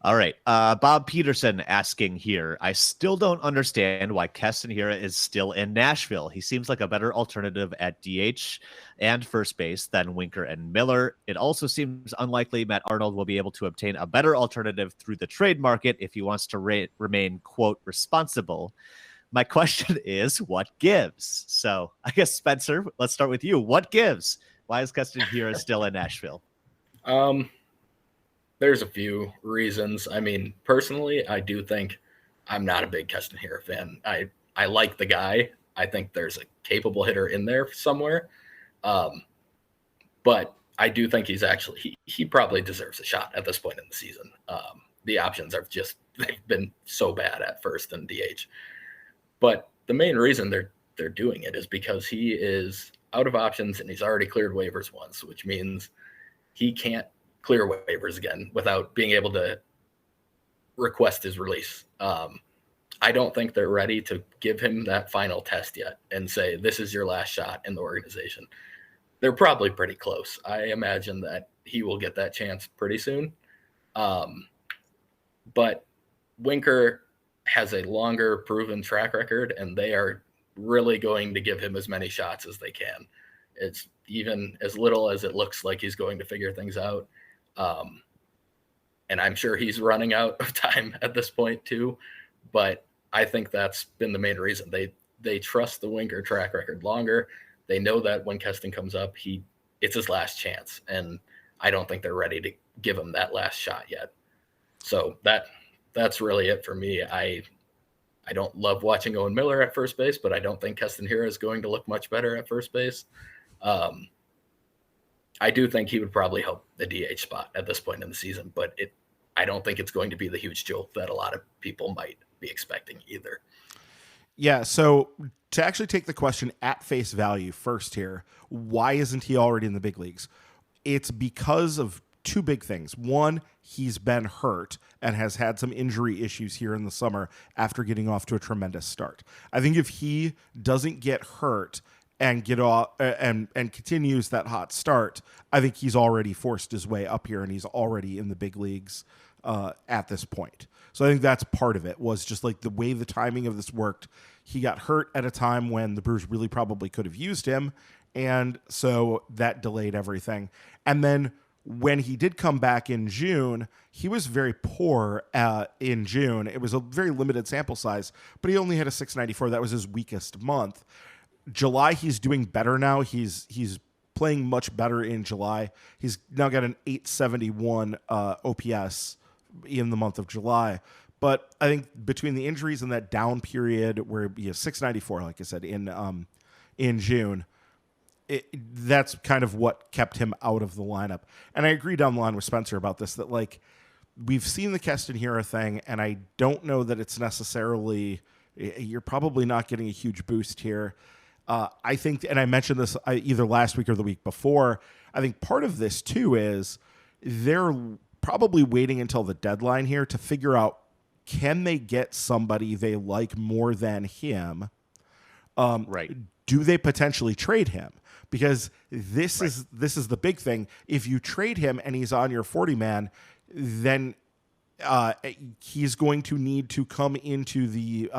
All right. Bob Peterson asking here, I still don't understand why Keston Hiura is still in Nashville. He seems like a better alternative at DH and first base than Winker and Miller. It also seems unlikely Matt Arnold will be able to obtain a better alternative through the trade market if he wants to remain, quote, responsible. My question is, what gives? So I guess, Spencer, let's start with you. What gives? Why is Keston Hiura still in Nashville? There's a few reasons. I mean, personally, I do think I'm not a big Keston Hiura fan. I like the guy. I think there's a capable hitter in there somewhere. But I do think he's actually, he probably deserves a shot at this point in the season. The options are they've been so bad at first and DH. But the main reason they're doing it is because he is out of options and he's already cleared waivers once, which means he can't clear waivers again without being able to request his release. I don't think they're ready to give him that final test yet and say, this is your last shot in the organization. They're probably pretty close. I imagine that he will get that chance pretty soon. But Winker has a longer proven track record, and they are really going to give him as many shots as they can. It's even as little as it looks like he's going to figure things out. And I'm sure he's running out of time at this point too, but I think that's been the main reason. They trust the Winker track record longer. They know that when Keston comes up, it's his last chance, and I don't think they're ready to give him that last shot yet. So that's really it for me. I don't love watching Owen Miller at first base, but I don't think Keston Hiura is going to look much better at first base. I do think he would probably help the DH spot at this point in the season, but I don't think it's going to be the huge jolt that a lot of people might be expecting either. Yeah, so to actually take the question at face value first here, why isn't he already in the big leagues? It's because of two big things. One, he's been hurt and has had some injury issues here in the summer after getting off to a tremendous start. I think if he doesn't get hurt and get off and continues that hot start, I think he's already forced his way up here and he's already in the big leagues at this point. So I think that's part of it, was just like the way the timing of this worked. He got hurt at a time when the Brewers really probably could have used him, and so that delayed everything. And then when he did come back in June, he was very poor in June. It was a very limited sample size, but he only had a 694. That was his weakest month. July, he's doing better now. He's playing much better in July. He's now got an 871 OPS in the month of July. But I think between the injuries and that down period where he has 694, like I said, in June, that's kind of what kept him out of the lineup. And I agree down the line with Spencer about this, that like we've seen the Keston Hiura thing, and I don't know that it's necessarily, you're probably not getting a huge boost here. I think, and I mentioned this either last week or the week before, I think part of this too is they're probably waiting until the deadline here to figure out, can they get somebody they like more than him? Right. Do they potentially trade him? Because this is the big thing. If you trade him and he's on your 40-man, then he's going to need to come into the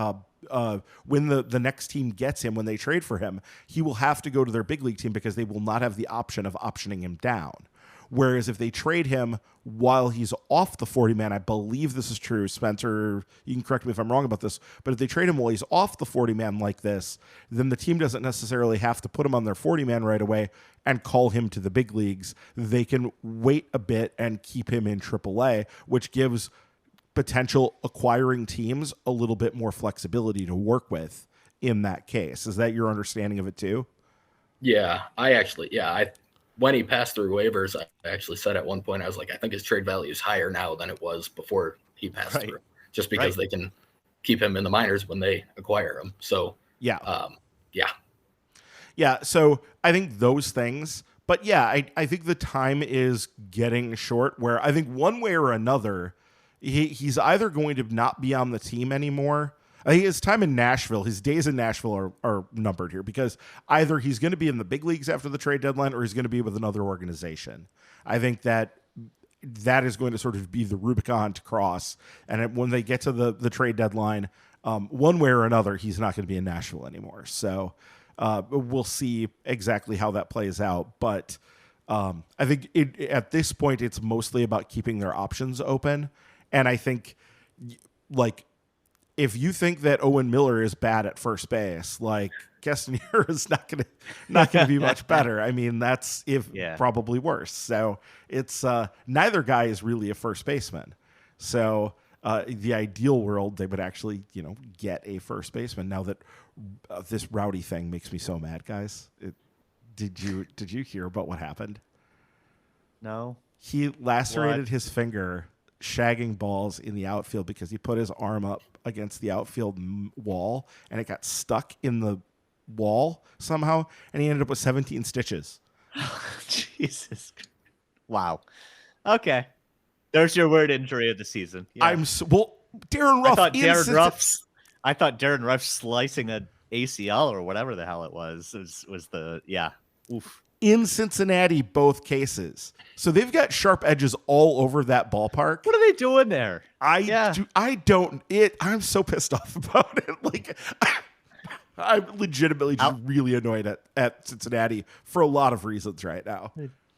when the next team gets him, when they trade for him, he will have to go to their big league team because they will not have the option of optioning him down. Whereas if they trade him while he's off the 40-man, I believe this is true, Spencer, you can correct me if I'm wrong about this, but if they trade him while he's off the 40-man like this, then the team doesn't necessarily have to put him on their 40-man right away and call him to the big leagues. They can wait a bit and keep him in AAA, which gives potential acquiring teams a little bit more flexibility to work with in that case. Is that your understanding of it too? Yeah, when he passed through waivers, I actually said at one point, I was like, I think his trade value is higher now than it was before he passed through, just because they can keep him in the minors when they acquire him. So yeah. So I think those things, but yeah, I think the time is getting short where I think one way or another, he's either going to not be on the team anymore. I think his time in Nashville, his days in Nashville are numbered here, because either he's going to be in the big leagues after the trade deadline or he's going to be with another organization. I think that is going to sort of be the Rubicon to cross. And when they get to the trade deadline, one way or another, he's not going to be in Nashville anymore. So we'll see exactly how that plays out. But I think at this point, it's mostly about keeping their options open. And I think, like, if you think that Owen Miller is bad at first base, like, Castanier is not gonna be much better. I mean, that's probably worse. So it's neither guy is really a first baseman. So the ideal world, they would actually get a first baseman. Now that this Rowdy thing makes me so mad, guys. Did you hear about what happened? No. He lacerated his finger shagging balls in the outfield because he put his arm up against the outfield wall and it got stuck in the wall somehow, and he ended up with 17 stitches. Jesus. Wow. Okay. There's your word injury of the season. Yeah. Darren Ruff. I thought Darren Ruff slicing an ACL or whatever the hell it was the oof. In Cincinnati, both cases. So they've got sharp edges all over that ballpark. What are they doing there? I'm so pissed off about it. Like, I'm legitimately just really annoyed at Cincinnati for a lot of reasons right now.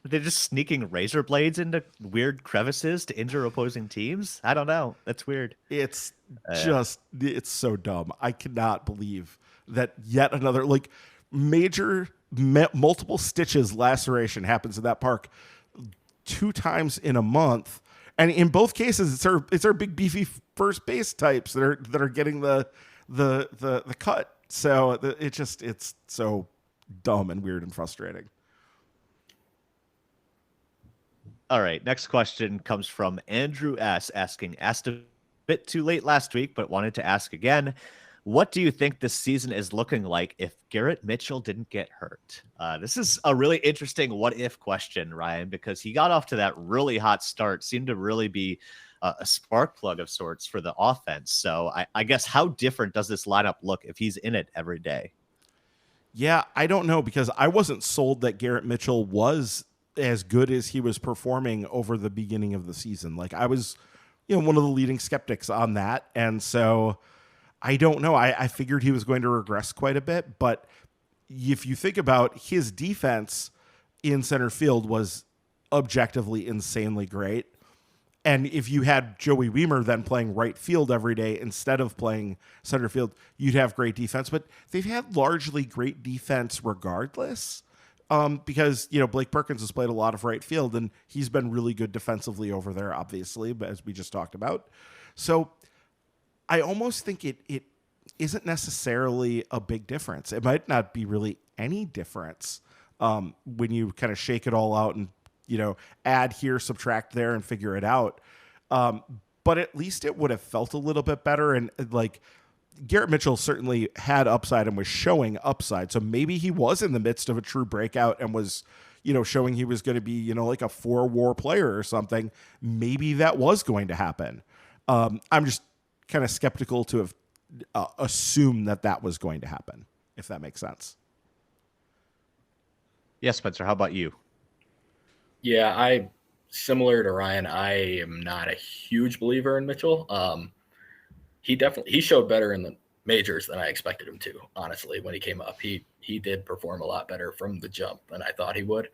They're just sneaking razor blades into weird crevices to injure opposing teams. I don't know. That's weird. It's so dumb. I cannot believe that yet another major multiple stitches laceration happens in that park 2 times in a month, and in both cases it's our big beefy first base types that are getting the cut. So it's so dumb and weird and frustrating. All right, next question comes from Andrew S. asking, asked a bit too late last week, but wanted to ask again. What do you think this season is looking like if Garrett Mitchell didn't get hurt? This is a really interesting what-if question, Ryan, because he got off to that really hot start, seemed to really be a spark plug of sorts for the offense. So I guess how different does this lineup look if he's in it every day? Yeah, I don't know, because I wasn't sold that Garrett Mitchell was as good as he was performing over the beginning of the season. Like, I was, one of the leading skeptics on that. And so I don't know. I figured he was going to regress quite a bit, but if you think about his defense in center field was objectively insanely great. And if you had Joey Wiemer then playing right field every day instead of playing center field, you'd have great defense. But they've had largely great defense regardless, because Blake Perkins has played a lot of right field and he's been really good defensively over there, obviously, but as we just talked about. So I almost think it isn't necessarily a big difference. It might not be really any difference when you kind of shake it all out and add here, subtract there, and figure it out. But at least it would have felt a little bit better. And Garrett Mitchell certainly had upside and was showing upside. So maybe he was in the midst of a true breakout and was, showing he was going to be, like a 4-WAR player or something. Maybe that was going to happen. I'm just kind of skeptical to have assumed that was going to happen, if that makes sense. Yes, Spencer, how about you? Yeah, similar to Ryan, I am not a huge believer in Mitchell. He showed better in the majors than I expected him to, honestly, when he came up. He did perform a lot better from the jump than I thought he would.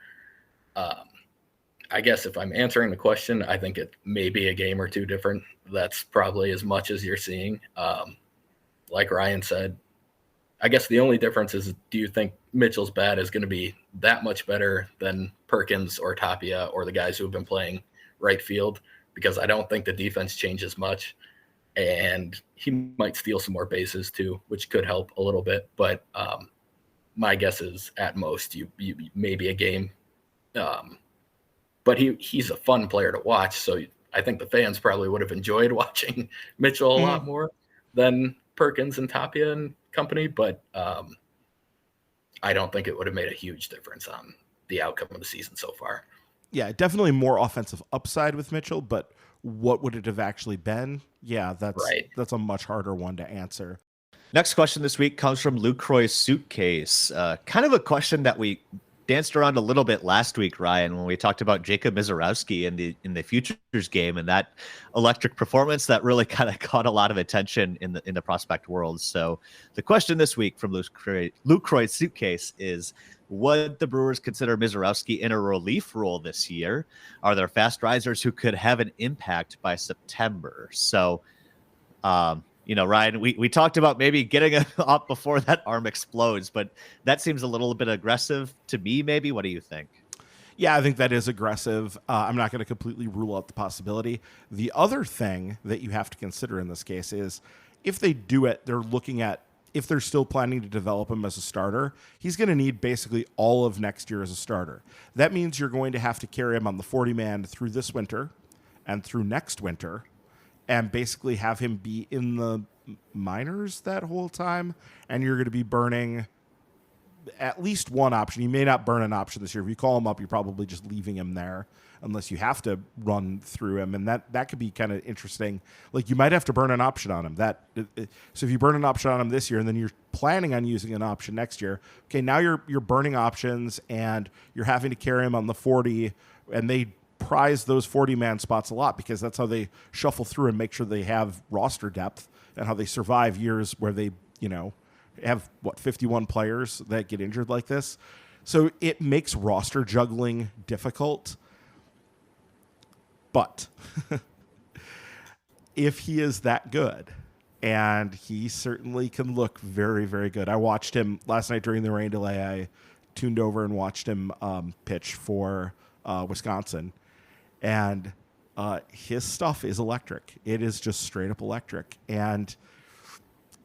I guess if I'm answering the question, I think it may be a game or two different. That's probably as much as you're seeing. Like Ryan said, I guess the only difference is, do you think Mitchell's bat is going to be that much better than Perkins or Tapia or the guys who have been playing right field? because I don't think the defense changes much. And he might steal some more bases too, which could help a little bit. But my guess is at most you maybe a game. But he's a fun player to watch. So I think the fans probably would have enjoyed watching Mitchell a lot more than Perkins and Tapia and company. But I don't think it would have made a huge difference on the outcome of the season so far. Yeah, definitely more offensive upside with Mitchell, but what would it have actually been? Yeah, that's a much harder one to answer. Next question this week comes from Luke Croy's Suitcase. Kind of a question that we danced around a little bit last week, Ryan, when we talked about Jacob Mizorowski in the Futures game and that electric performance that really kind of caught a lot of attention in the prospect world. So the question this week from Luke Croy's Suitcase is, would the Brewers consider Mizorowski in a relief role this year? Are there fast risers who could have an impact by September? So, Ryan, we talked about maybe getting up before that arm explodes, but that seems a little bit aggressive to me, maybe. What do you think? Yeah, I think that is aggressive. I'm not going to completely rule out the possibility. The other thing that you have to consider in this case is if they do it, they're looking at if they're still planning to develop him as a starter, he's going to need basically all of next year as a starter. That means you're going to have to carry him on the 40-man through this winter and through next winter and basically have him be in the minors that whole time, and you're going to be burning at least one option. You may not burn an option this year. If you call him up, you're probably just leaving him there unless you have to run through him, and that could be kind of interesting. Like, you might have to burn an option on him. So if you burn an option on him this year and then you're planning on using an option next year, okay, now you're burning options and you're having to carry him on the 40, and they prize those 40-man spots a lot because that's how they shuffle through and make sure they have roster depth and how they survive years where they, have 51 players that get injured like this. So it makes roster juggling difficult. But if he is that good, and he certainly can look very, very good. I watched him last night during the rain delay. I tuned over and watched him pitch for Wisconsin. And his stuff is electric. It is just straight up electric. And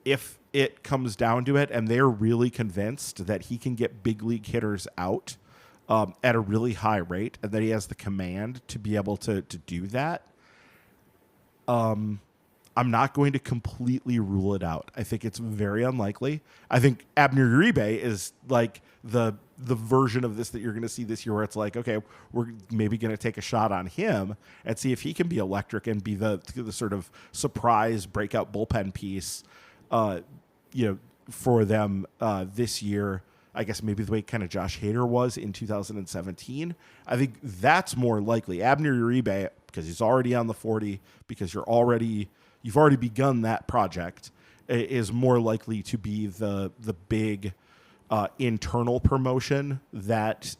if it comes down to it and they're really convinced that he can get big league hitters out at a really high rate and that he has the command to be able to do that, I'm not going to completely rule it out. I think it's very unlikely. I think Abner Uribe is like the version of this that you're going to see this year where it's like, okay, we're maybe going to take a shot on him and see if he can be electric and be the sort of surprise breakout bullpen piece, for them this year. I guess maybe the way kind of Josh Hader was in 2017. I think that's more likely. Abner Uribe, because he's already on the 40, because you've already begun that project, is more likely to be the big internal promotion that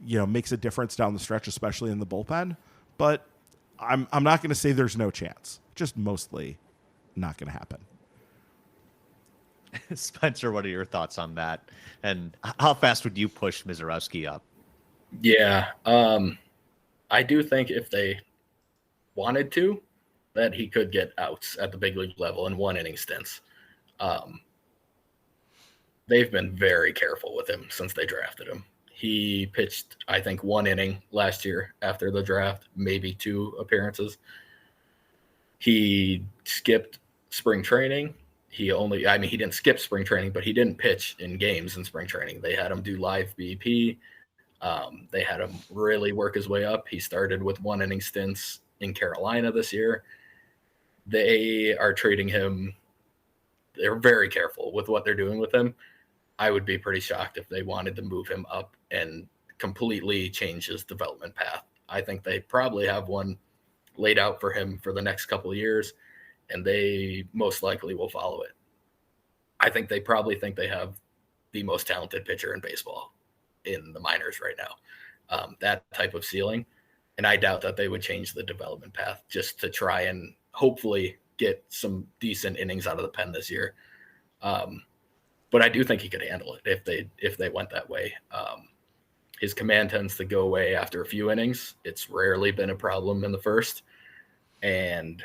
makes a difference down the stretch, especially in the bullpen. But I'm not going to say there's no chance. Just mostly not going to happen. Spencer, what are your thoughts on that? And how fast would you push Mizorowski up? Yeah, I do think if they wanted to, that he could get outs at the big league level in one inning stints. They've been very careful with him since they drafted him. He pitched, I think, one inning last year after the draft, maybe 2 appearances. He skipped spring training. He didn't skip spring training, but he didn't pitch in games in spring training. They had him do live BP. They had him really work his way up. He started with 1 inning stints in Carolina this year. They are treating him. They're very careful with what they're doing with him. I would be pretty shocked if they wanted to move him up and completely change his development path. I think they probably have one laid out for him for the next couple of years, and they most likely will follow it. I think they probably think they have the most talented pitcher in baseball in the minors right now, that type of ceiling. And I doubt that they would change the development path just to try and hopefully get some decent innings out of the pen this year. But I do think he could handle it if they went that way. His command tends to go away after a few innings. It's rarely been a problem in the first. And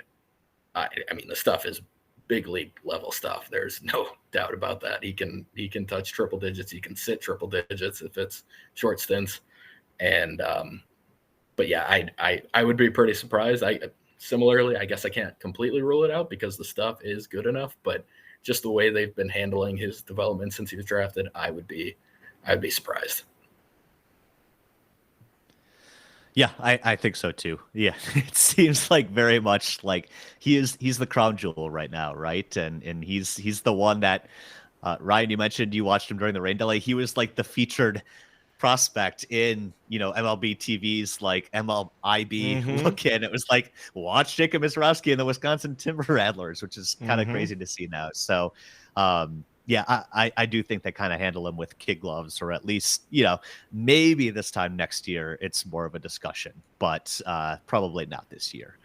I mean, the stuff is big league level stuff. There's no doubt about that. He can touch triple digits. He can sit triple digits if it's short stints. And but yeah, I would be pretty surprised. Similarly, I guess I can't completely rule it out because the stuff is good enough, but just the way they've been handling his development since he was drafted, I'd be surprised. Yeah, I think so too. Yeah, it seems like very much like he's the crown jewel right now, right? And he's the one that Ryan, you mentioned you watched him during the rain delay. He was like the featured prospect in MLB TV's like MLIB look in. It was like watch Jacob Mizorowski and the Wisconsin Timber Rattlers, which is kind of crazy to see now. So yeah, I do think they kind of handle him with kid gloves, or at least, maybe this time next year it's more of a discussion, but probably not this year.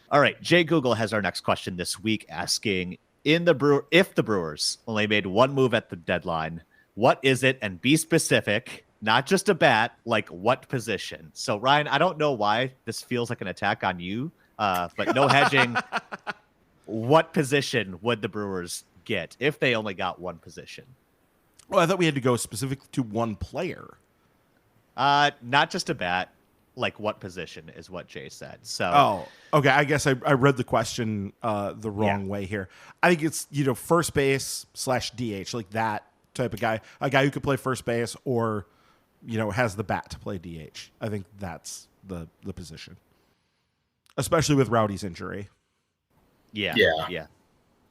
All right, Jay Google has our next question this week, asking if the Brewers only made one move at the deadline, what is it? And be specific, not just a bat, like what position. So Ryan, I don't know why this feels like an attack on you, but no hedging. What position would the Brewers get if they only got one position? Well, I thought we had to go specifically to one player. Not just a bat, like what position is what Jay said. So okay. I guess I read the question the wrong way here. I think it's first base / DH, like that type of guy, a guy who could play first base or has the bat to play DH. I think that's the position, especially with Rowdy's injury. Yeah,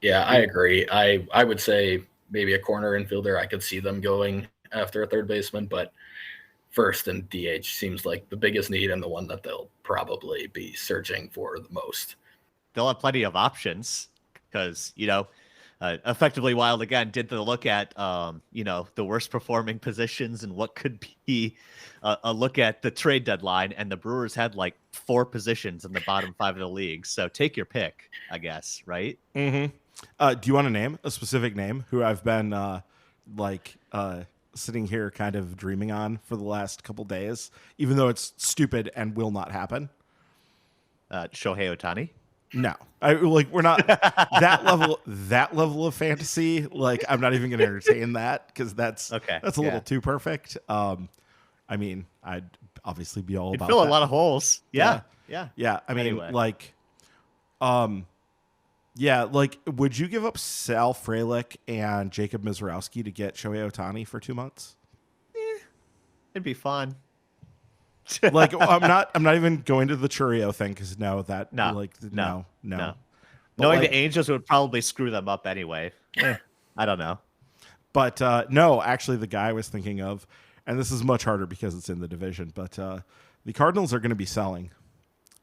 I agree. I would say maybe a corner infielder. I could see them going after a third baseman, but first and DH seems like the biggest need and the one that they'll probably be searching for the most. They'll have plenty of options because, effectively Wild again did the look at, the worst performing positions and what could be a look at the trade deadline. And the Brewers had like 4 positions in the bottom 5 of the league. So take your pick, I guess. Right. Mm-hmm. Do you want to name a specific name who I've been sitting here kind of dreaming on for the last couple days, even though it's stupid and will not happen? Shohei Ohtani? No, we're not that level of fantasy. Like, I'm not even going to entertain that because that's a little too perfect. I mean, I'd obviously be all about fill that. A lot of holes. Yeah. I mean, anyway. Would you give up Sal Frelick and Jacob Mizorowski to get Shohei Ohtani for 2 months? It'd be fun. I'm not even going to the Churio thing because no. Knowing the Angels would probably screw them up anyway. I don't know. But no, actually, the guy I was thinking of, and this is much harder because it's in the division, but the Cardinals are going to be selling.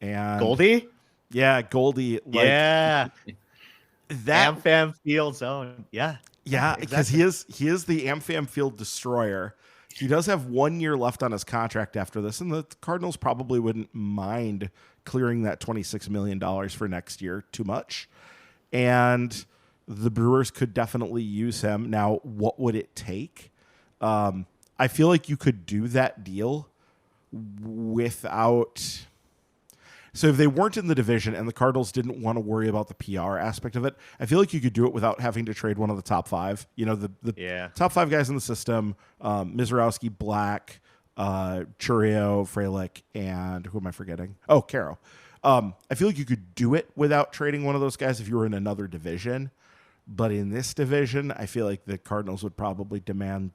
And Goldie? Yeah, Goldie. That AmFam Field zone. Yeah, because he is the AmFam Field destroyer. He does have 1 year left on his contract after this, and the Cardinals probably wouldn't mind clearing that $26 million for next year too much. And the Brewers could definitely use him. Now, what would it take? I feel like you could do that deal without... So if they weren't in the division and the Cardinals didn't want to worry about the PR aspect of it, I feel like you could do it without having to trade one of the top 5. The top 5 guys in the system, Mizorowski, Black, Churio, Frelick, and who am I forgetting? Oh, Caro. I feel like you could do it without trading one of those guys if you were in another division. But in this division, I feel like the Cardinals would probably demand,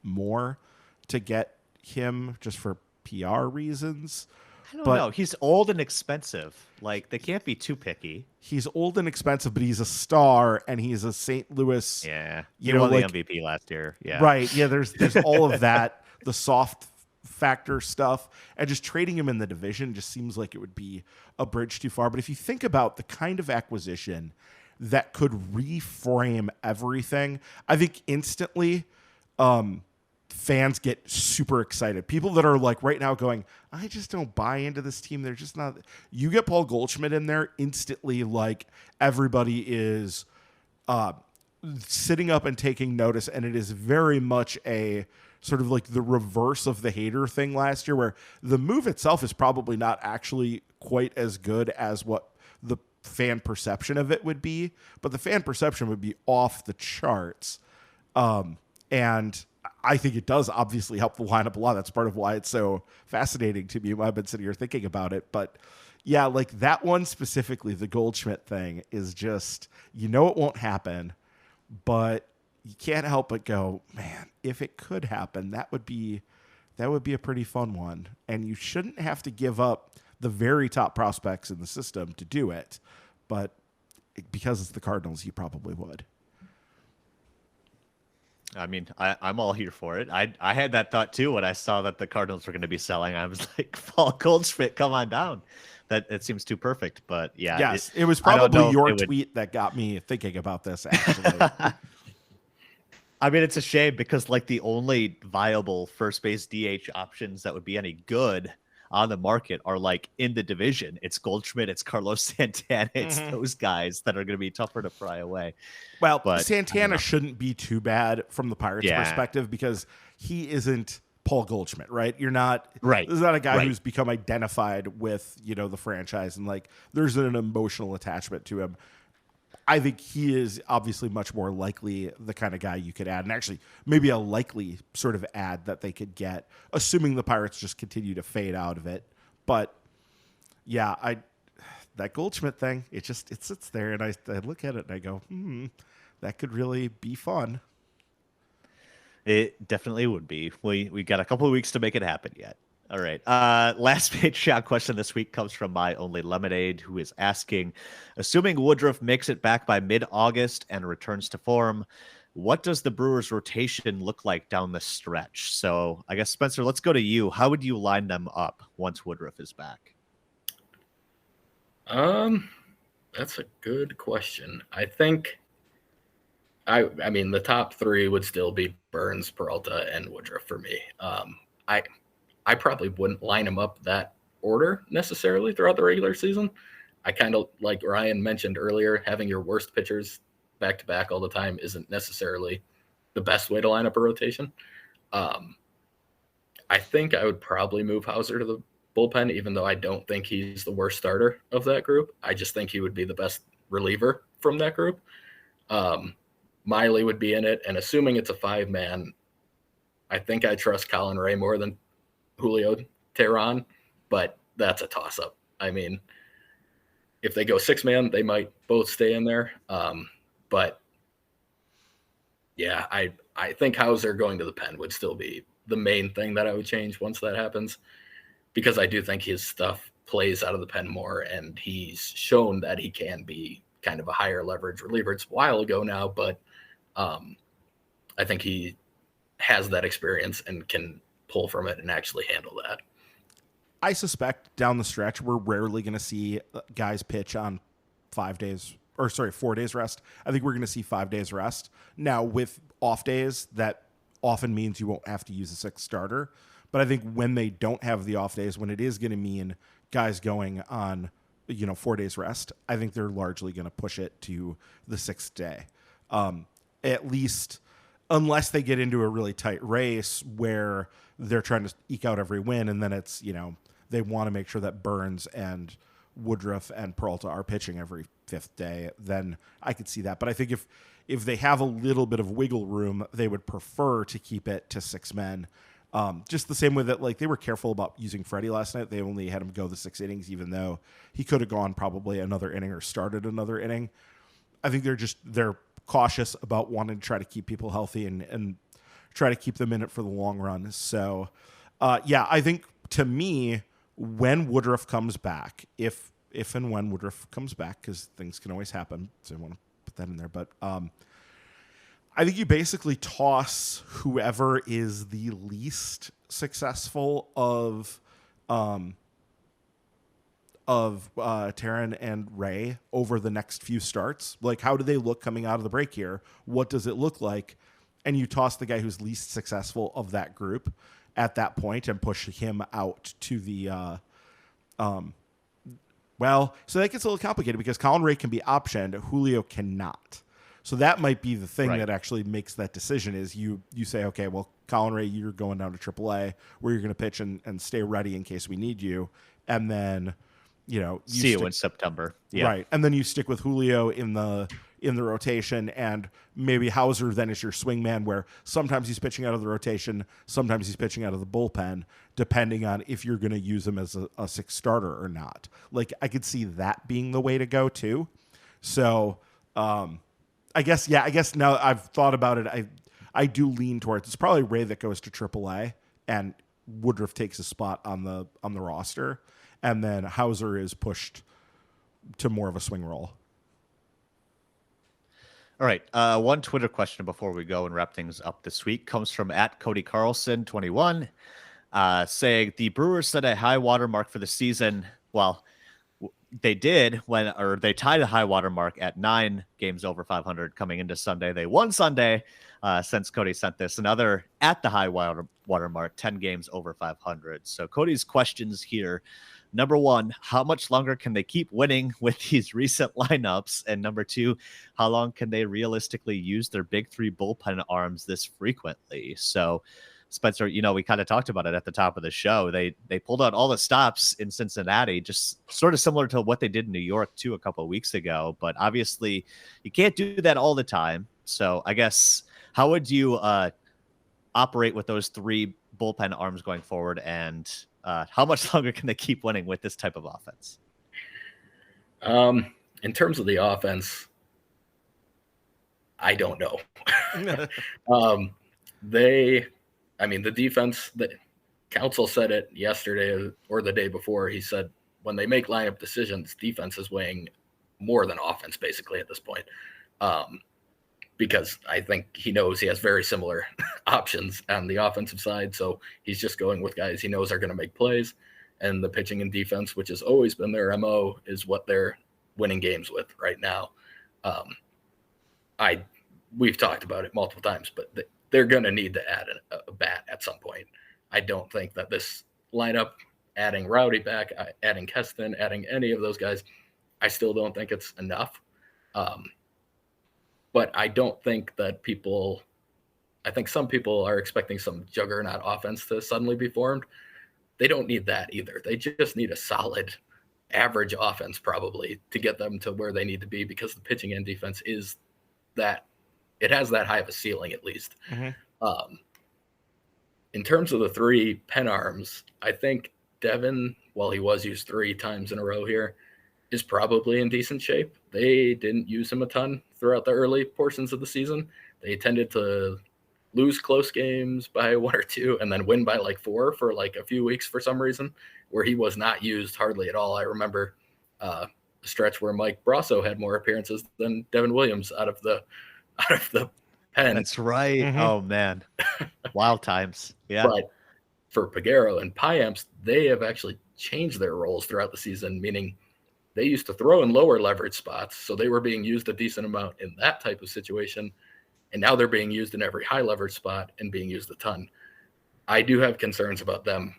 more to get him just for PR reasons. I don't know. He's old and expensive. Like, they can't be too picky. He's old and expensive, but he's a star, and he's a St. Louis. Yeah, he won the MVP last year. Yeah, right. Yeah, there's all of that, the soft factor stuff, and just trading him in the division just seems like it would be a bridge too far. But if you think about the kind of acquisition that could reframe everything, I think instantly. Fans get super excited. People that are like right now going, I just don't buy into this team. They're just not. You get Paul Goldschmidt in there instantly, like everybody is sitting up and taking notice, and it is very much a sort of like the reverse of the Hader thing last year, where the move itself is probably not actually quite as good as what the fan perception of it would be, but the fan perception would be off the charts. And I think it does obviously help the lineup a lot. That's part of why it's so fascinating to me. I've been sitting here thinking about it, but yeah, like that one specifically, the Goldschmidt thing is just, it won't happen, but you can't help but go, man, if it could happen, that would be a pretty fun one. And you shouldn't have to give up the very top prospects in the system to do it, but because it's the Cardinals, you probably would. I mean, I'm all here for it. I had that thought too when I saw that the Cardinals were going to be selling. I was like, Paul Goldschmidt, come on down. That it seems too perfect. But yeah, yes, it was probably your tweet that got me thinking about this. Actually, I mean, it's a shame because like the only viable first base DH options that would be any good on the market are like in the division. It's Goldschmidt, it's Carlos Santana, it's those guys that are going to be tougher to pry away. Well, but Santana shouldn't be too bad from the Pirates' perspective because he isn't Paul Goldschmidt, right? You're not right. This is not a guy who's become identified with, the franchise, and like there's an emotional attachment to him. I think he is obviously much more likely the kind of guy you could add, and actually maybe a likely sort of ad that they could get, assuming the Pirates just continue to fade out of it. But yeah, that Goldschmidt thing, it sits there, and I look at it and I go, that could really be fun. It definitely would be. We got a couple of weeks to make it happen yet. All right. Last Patreon question this week comes from My Only Lemonade, who is asking, assuming Woodruff makes it back by mid-August and returns to form, what does the Brewers' rotation look like down the stretch? So I guess, Spencer, let's go to you. How would you line them up once Woodruff is back? That's a good question. I think, I mean, the top three would still be Burns, Peralta, and Woodruff for me. I probably wouldn't line them up that order necessarily throughout the regular season. I kind of, like Ryan mentioned earlier, having your worst pitchers back to back all the time isn't necessarily the best way to line up a rotation. I think I would probably move Hauser to the bullpen, even though I don't think he's the worst starter of that group. I just think he would be the best reliever from that group. Miley would be in it, and assuming it's a 5-man, I think I trust Colin Ray more than Julio Teheran, but that's a toss-up. I mean, if they go 6-man, they might both stay in there. But yeah, I think Hauser going to the pen would still be the main thing that I would change once that happens, because I do think his stuff plays out of the pen more, and he's shown that he can be kind of a higher leverage reliever. It's a while ago now, but I think he has that experience and can pull from it and actually handle that. I suspect down the stretch, we're rarely going to see guys pitch on 4 days rest. I think we're going to see 5 days rest. Now, with off days, that often means you won't have to use a 6th starter. But I think when they don't have the off days, when it is going to mean guys going on, 4 days rest, I think they're largely going to push it to the 6th day. At least unless they get into a really tight race where they're trying to eke out every win, and then it's, they want to make sure that Burns and Woodruff and Peralta are pitching every 5th day, then I could see that. But I think if they have a little bit of wiggle room, they would prefer to keep it to 6 men. Just the same way that, like, they were careful about using Freddie last night. They only had him go the 6 innings, even though he could have gone probably another inning or started another inning. I think they're cautious about wanting to try to keep people healthy and try to keep them in it for the long run. So, I think to me, when Woodruff comes back, if and when Woodruff comes back, because things can always happen, so I want to put that in there. But I think you basically toss whoever is the least successful of Taran and Ray over the next few starts. Like, how do they look coming out of the break here? What does it look like? And you toss the guy who's least successful of that group at that point and push him out to the so that gets a little complicated because Colin Ray can be optioned, Julio cannot. So that might be the thing Right. that actually makes that decision is you say, okay, well, Colin Ray, you're going down to AAA where you're going to pitch and stay ready in case we need you. And then, See you in September. Yeah. Right. And then you stick with Julio in the rotation, and maybe Hauser then is your swing man where sometimes he's pitching out of the rotation, sometimes he's pitching out of the bullpen, depending on if you're going to use him as a sixth starter or not. Like, I could see that being the way to go too. So, I guess now I've thought about it, I do lean towards it's probably Ray that goes to AAA and Woodruff takes a spot on the roster, and then Hauser is pushed to more of a swing role. All right. One Twitter question before we go and wrap things up this week comes from @CodyCarlson21, saying the Brewers set a high water mark for the season. Well, they did they tied a high water mark at 9 games over 500 coming into Sunday. They won Sunday since Cody sent this. Another at the high water mark, 10 games over 500. So Cody's questions here. Number 1, how much longer can they keep winning with these recent lineups? And number 2, how long can they realistically use their big 3 bullpen arms this frequently? So, Spencer, we kind of talked about it at the top of the show. They pulled out all the stops in Cincinnati, just sort of similar to what they did in New York too a couple of weeks ago. But obviously, you can't do that all the time. So, I guess how would you operate with those 3 bullpen arms going forward, and how much longer can they keep winning with this type of offense? In terms of the offense, I don't know. The defense, the council said it yesterday or the day before. He said when they make lineup decisions, defense is weighing more than offense basically at this point. Because I think he knows he has very similar options on the offensive side. So he's just going with guys he knows are going to make plays. And the pitching and defense, which has always been their MO, is what they're winning games with right now. We've talked about it multiple times, but they're going to need to add a bat at some point. I don't think that this lineup, adding Rowdy back, adding Keston, adding any of those guys, I still don't think it's enough. But I don't think that I think some people are expecting some juggernaut offense to suddenly be formed. They don't need that either. They just need a solid average offense probably to get them to where they need to be, because the pitching and defense is that it has that high of a ceiling at least. Mm-hmm. In terms of the 3 pen arms, I think Devin, while he was used 3 times in a row here, is probably in decent shape. They didn't use him a ton throughout the early portions of the season. They tended to lose close games by 1 or 2 and then win by like 4 for like a few weeks for some reason, where he was not used hardly at all. I remember a stretch where Mike Brasso had more appearances than Devin Williams out of the pen. That's right. Mm-hmm. Oh man. Wild times. Yeah. But for Peguero and Payamps, they have actually changed their roles throughout the season, meaning they used to throw in lower leverage spots, so they were being used a decent amount in that type of situation, and now they're being used in every high leverage spot and being used a ton. I do have concerns about them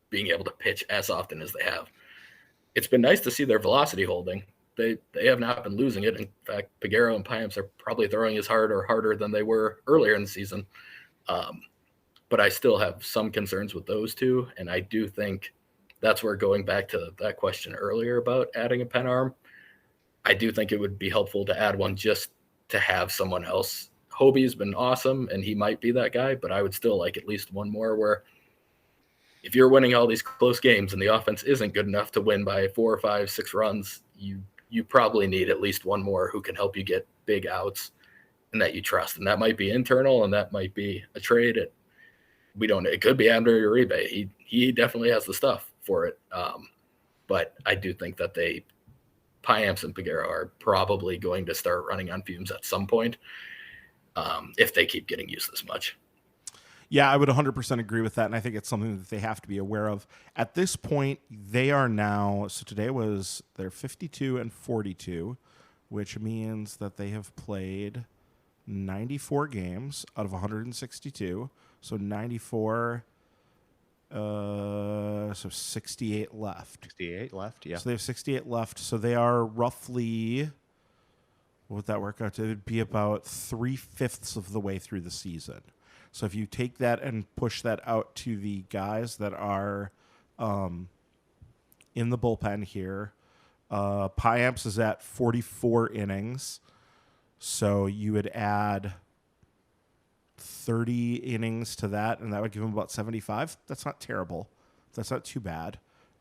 being able to pitch as often as they have. It's been nice to see their velocity holding. They have not been losing it. In fact, Peguero and Payamps are probably throwing as hard or harder than they were earlier in the season. But I still have some concerns with those 2, and I do think that's where, going back to that question earlier about adding a pen arm, I do think it would be helpful to add one just to have someone else. Hobie's been awesome, and he might be that guy, but I would still like at least one more where if you're winning all these close games and the offense isn't good enough to win by 4 or 5, 6 runs, you probably need at least one more who can help you get big outs and that you trust. And that might be internal, and that might be a trade. It could be Abner Uribe. He definitely has the stuff for it. But I do think that Payamps and Peguero are probably going to start running on fumes at some point if they keep getting used this much. Yeah, I would 100% agree with that, and I think it's something that they have to be aware of. At this point, they are now, so today was their 52-42, which means that they have played 94 games out of 162, so 94, so 68 left. 68 left, yeah. So they have 68 left, so they are roughly what would that work out to? It would be about 3/5 of the way through the season. So if you take that and push that out to the guys that are in the bullpen here, Piamps is at 44 innings. So you would add 30 innings to that, and that would give him about 75. That's not terrible. That's not too bad.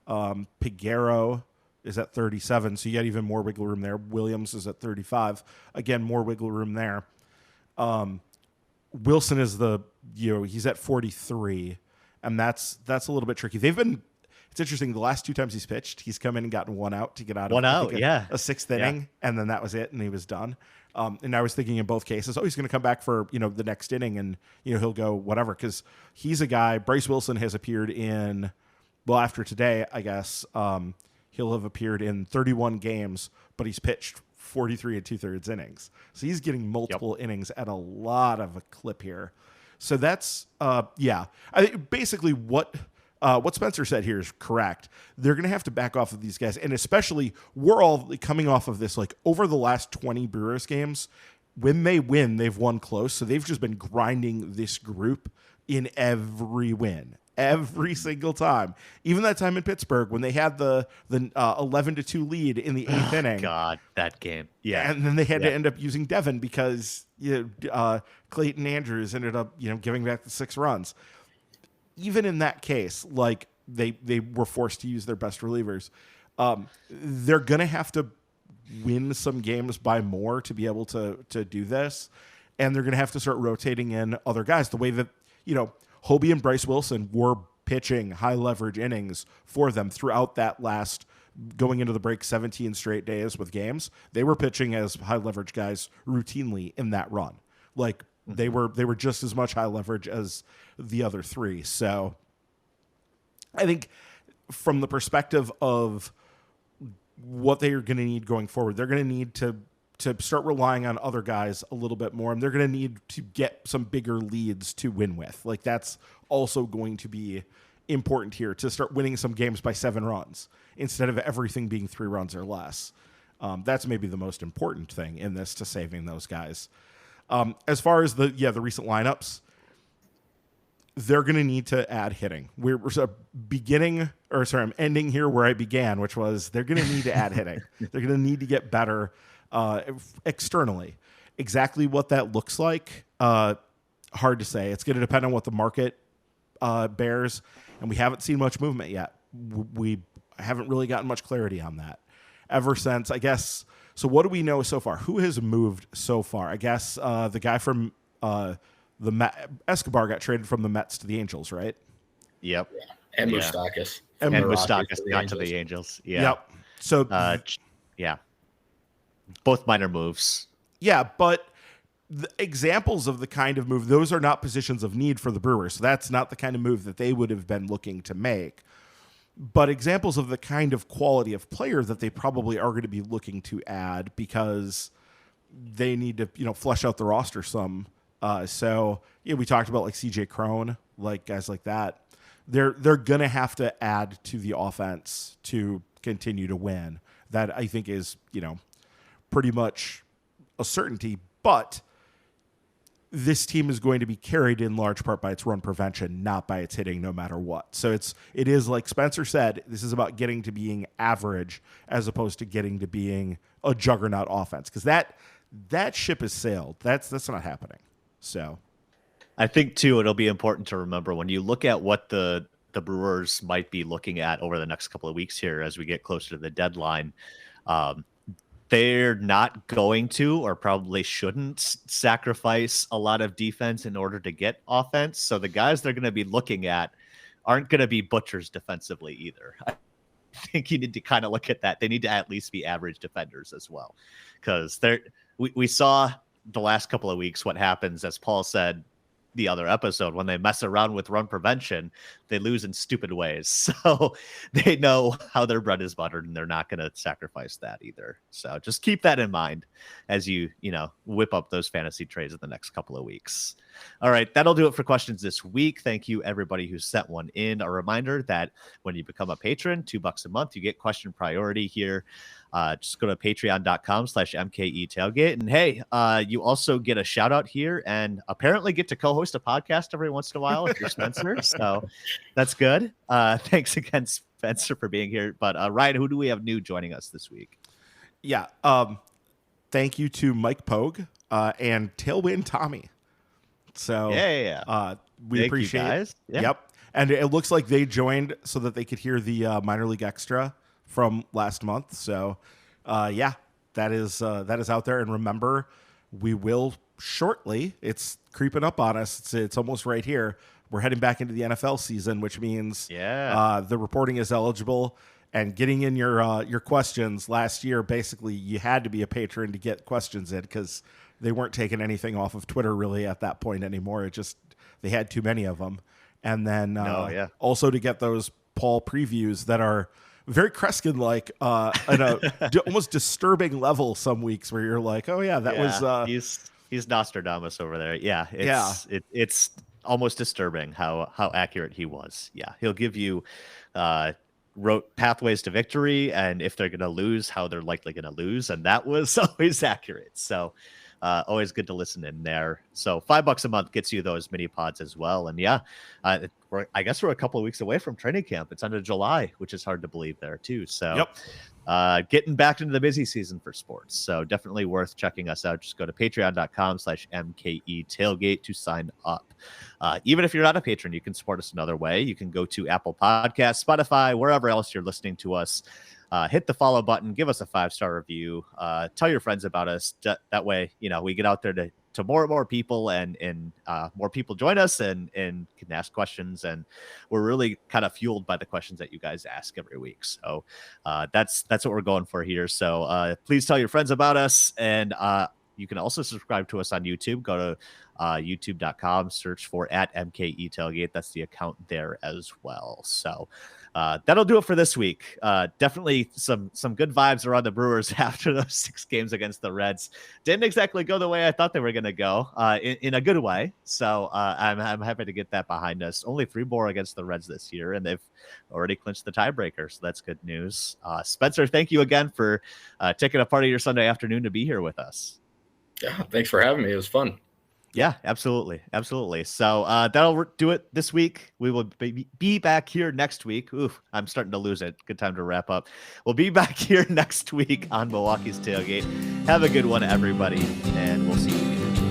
Piguero is at 37, so you got even more wiggle room there. Williams is at 35. Again, more wiggle room there. Wilson is he's at 43, and that's a little bit tricky. It's interesting. The last 2 times he's pitched, he's come in and gotten 1 out to get out of a 6th inning, and then that was it, and he was done. And I was thinking in both cases, he's going to come back for the next inning, and he'll go whatever, because he's a guy. Bryce Wilson has appeared in, after today, I guess he'll have appeared in 31 games, but he's pitched 43 and 2/3 innings, so he's getting multiple innings at a lot of a clip here. So that's I think basically what Spencer said here is correct. They're going to have to back off of these guys. And especially, we're all coming off of this, over the last 20 Brewers games, when they win, they've won close. So they've just been grinding this group in every win, every single time. Even that time in Pittsburgh when they had the 11-2 lead in the 8th inning. God, that game. Yeah. And then they had to end up using Devin because Clayton Andrews ended up giving back the 6 runs. Even in that case, they were forced to use their best relievers. They're going to have to win some games by more to be able to do this. And they're going to have to start rotating in other guys the way that, Hobie and Bryce Wilson were pitching high leverage innings for them throughout that last going into the break 17 straight days with games. They were pitching as high leverage guys routinely in that run. They were just as much high leverage as the other 3. So I think from the perspective of what they are going to need going forward, they're going to need to start relying on other guys a little bit more, and they're going to need to get some bigger leads to win with. That's also going to be important here, to start winning some games by 7 runs instead of everything being 3 runs or less. That's maybe the most important thing in this to saving those guys. As far as the recent lineups, they're going to need to add hitting. I'm ending here where I began, which was they're going to need to add hitting. They're going to need to get better externally. Exactly what that looks like, hard to say. It's going to depend on what the market bears, and we haven't seen much movement yet. We haven't really gotten much clarity on that ever since, I guess. So what do we know so far? Who has moved so far? I guess the guy from Escobar got traded from the Mets to the Angels, right? Yep. Yeah. And Moustakas. And Moustakas got to the Angels. Yeah. Yep. So both minor moves. Yeah, but the examples of the kind of move, those are not positions of need for the Brewers. So that's not the kind of move that they would have been looking to make. But examples of the kind of quality of player that they probably are going to be looking to add because they need to, flesh out the roster some. We talked about CJ Cron, guys like that. They're going to have to add to the offense to continue to win. That I think is, pretty much a certainty. But this team is going to be carried in large part by its run prevention, not by its hitting, no matter what. So it is like Spencer said, this is about getting to being average as opposed to getting to being a juggernaut offense, because that ship has sailed. That's not happening. So I think too, it'll be important to remember when you look at what the Brewers might be looking at over the next couple of weeks here as we get closer to the deadline. They're not going to, or probably shouldn't, sacrifice a lot of defense in order to get offense. So the guys they're going to be looking at aren't going to be butchers defensively either. I think you need to kind of look at that. They need to at least be average defenders as well, because we saw the last couple of weeks what happens, as Paul said the other episode, when they mess around with run prevention, they lose in stupid ways. So they know how their bread is buttered, and they're not going to sacrifice that either. So just keep that in mind as you whip up those fantasy trades in the next couple of weeks. All right, that'll do it for questions this week. Thank you everybody who sent one in. A reminder that when you become a patron, $2 a month, you get question priority here Just go to patreon.com/MKE Tailgate. And hey, you also get a shout out here and apparently get to co-host a podcast every once in a while if you're Spencer. So that's good. Thanks again, Spencer, for being here. But Ryan, who do we have new joining us this week? Yeah. Thank you to Mike Pogue and Tailwind Tommy. So we Thank appreciate you guys. it. Yeah. Yep. And it looks like they joined so that they could hear the minor league extra from last month. So that is out there. And remember, we will shortly, it's creeping up on us. It's almost right here. We're heading back into the NFL season, which means the reporting is eligible. And getting in your questions last year, basically you had to be a patron to get questions in because they weren't taking anything off of Twitter really at that point anymore. They had too many of them. And then also to get those Paul previews that are very Kreskin-like at a almost disturbing level some weeks where you're like, oh yeah, that was he's Nostradamus over there. It's almost disturbing how accurate he was. Yeah, he'll give you wrote pathways to victory and if they're going to lose, how they're likely going to lose, and that was always accurate. So always good to listen in there. So $5 a month gets you those mini pods as well. And I guess we're a couple of weeks away from training camp. It's under July, which is hard to believe there too. So getting back into the busy season for sports. So definitely worth checking us out. Just go to patreon.com/MKE Tailgate to sign up. Even if you're not a patron, you can support us another way. You can go to Apple Podcasts, Spotify, wherever else you're listening to us. Hit the follow button, give us a 5-star review, tell your friends about us. That way, we get out there to more and more people and more people join us and can ask questions. And we're really kind of fueled by the questions that you guys ask every week. So that's what we're going for here. So please tell your friends about us. And you can also subscribe to us on YouTube. Go to youtube.com, search for @MKE Tailgate. That's the account there as well. So that'll do it for this week. Definitely some good vibes around the Brewers after those 6 games against the Reds. Didn't exactly go the way I thought they were going to go in a good way. So I'm happy to get that behind us. Only 3 more against the Reds this year, and they've already clinched the tiebreaker. So that's good news. Spencer, thank you again for taking a part of your Sunday afternoon to be here with us. Yeah, thanks for having me. It was fun. Yeah, absolutely. So that'll do it this week. We will be back here next week. Oof, I'm starting to lose it. Good time to wrap up. We'll be back here next week on Milwaukee's Tailgate. Have a good one, everybody, and we'll see you later.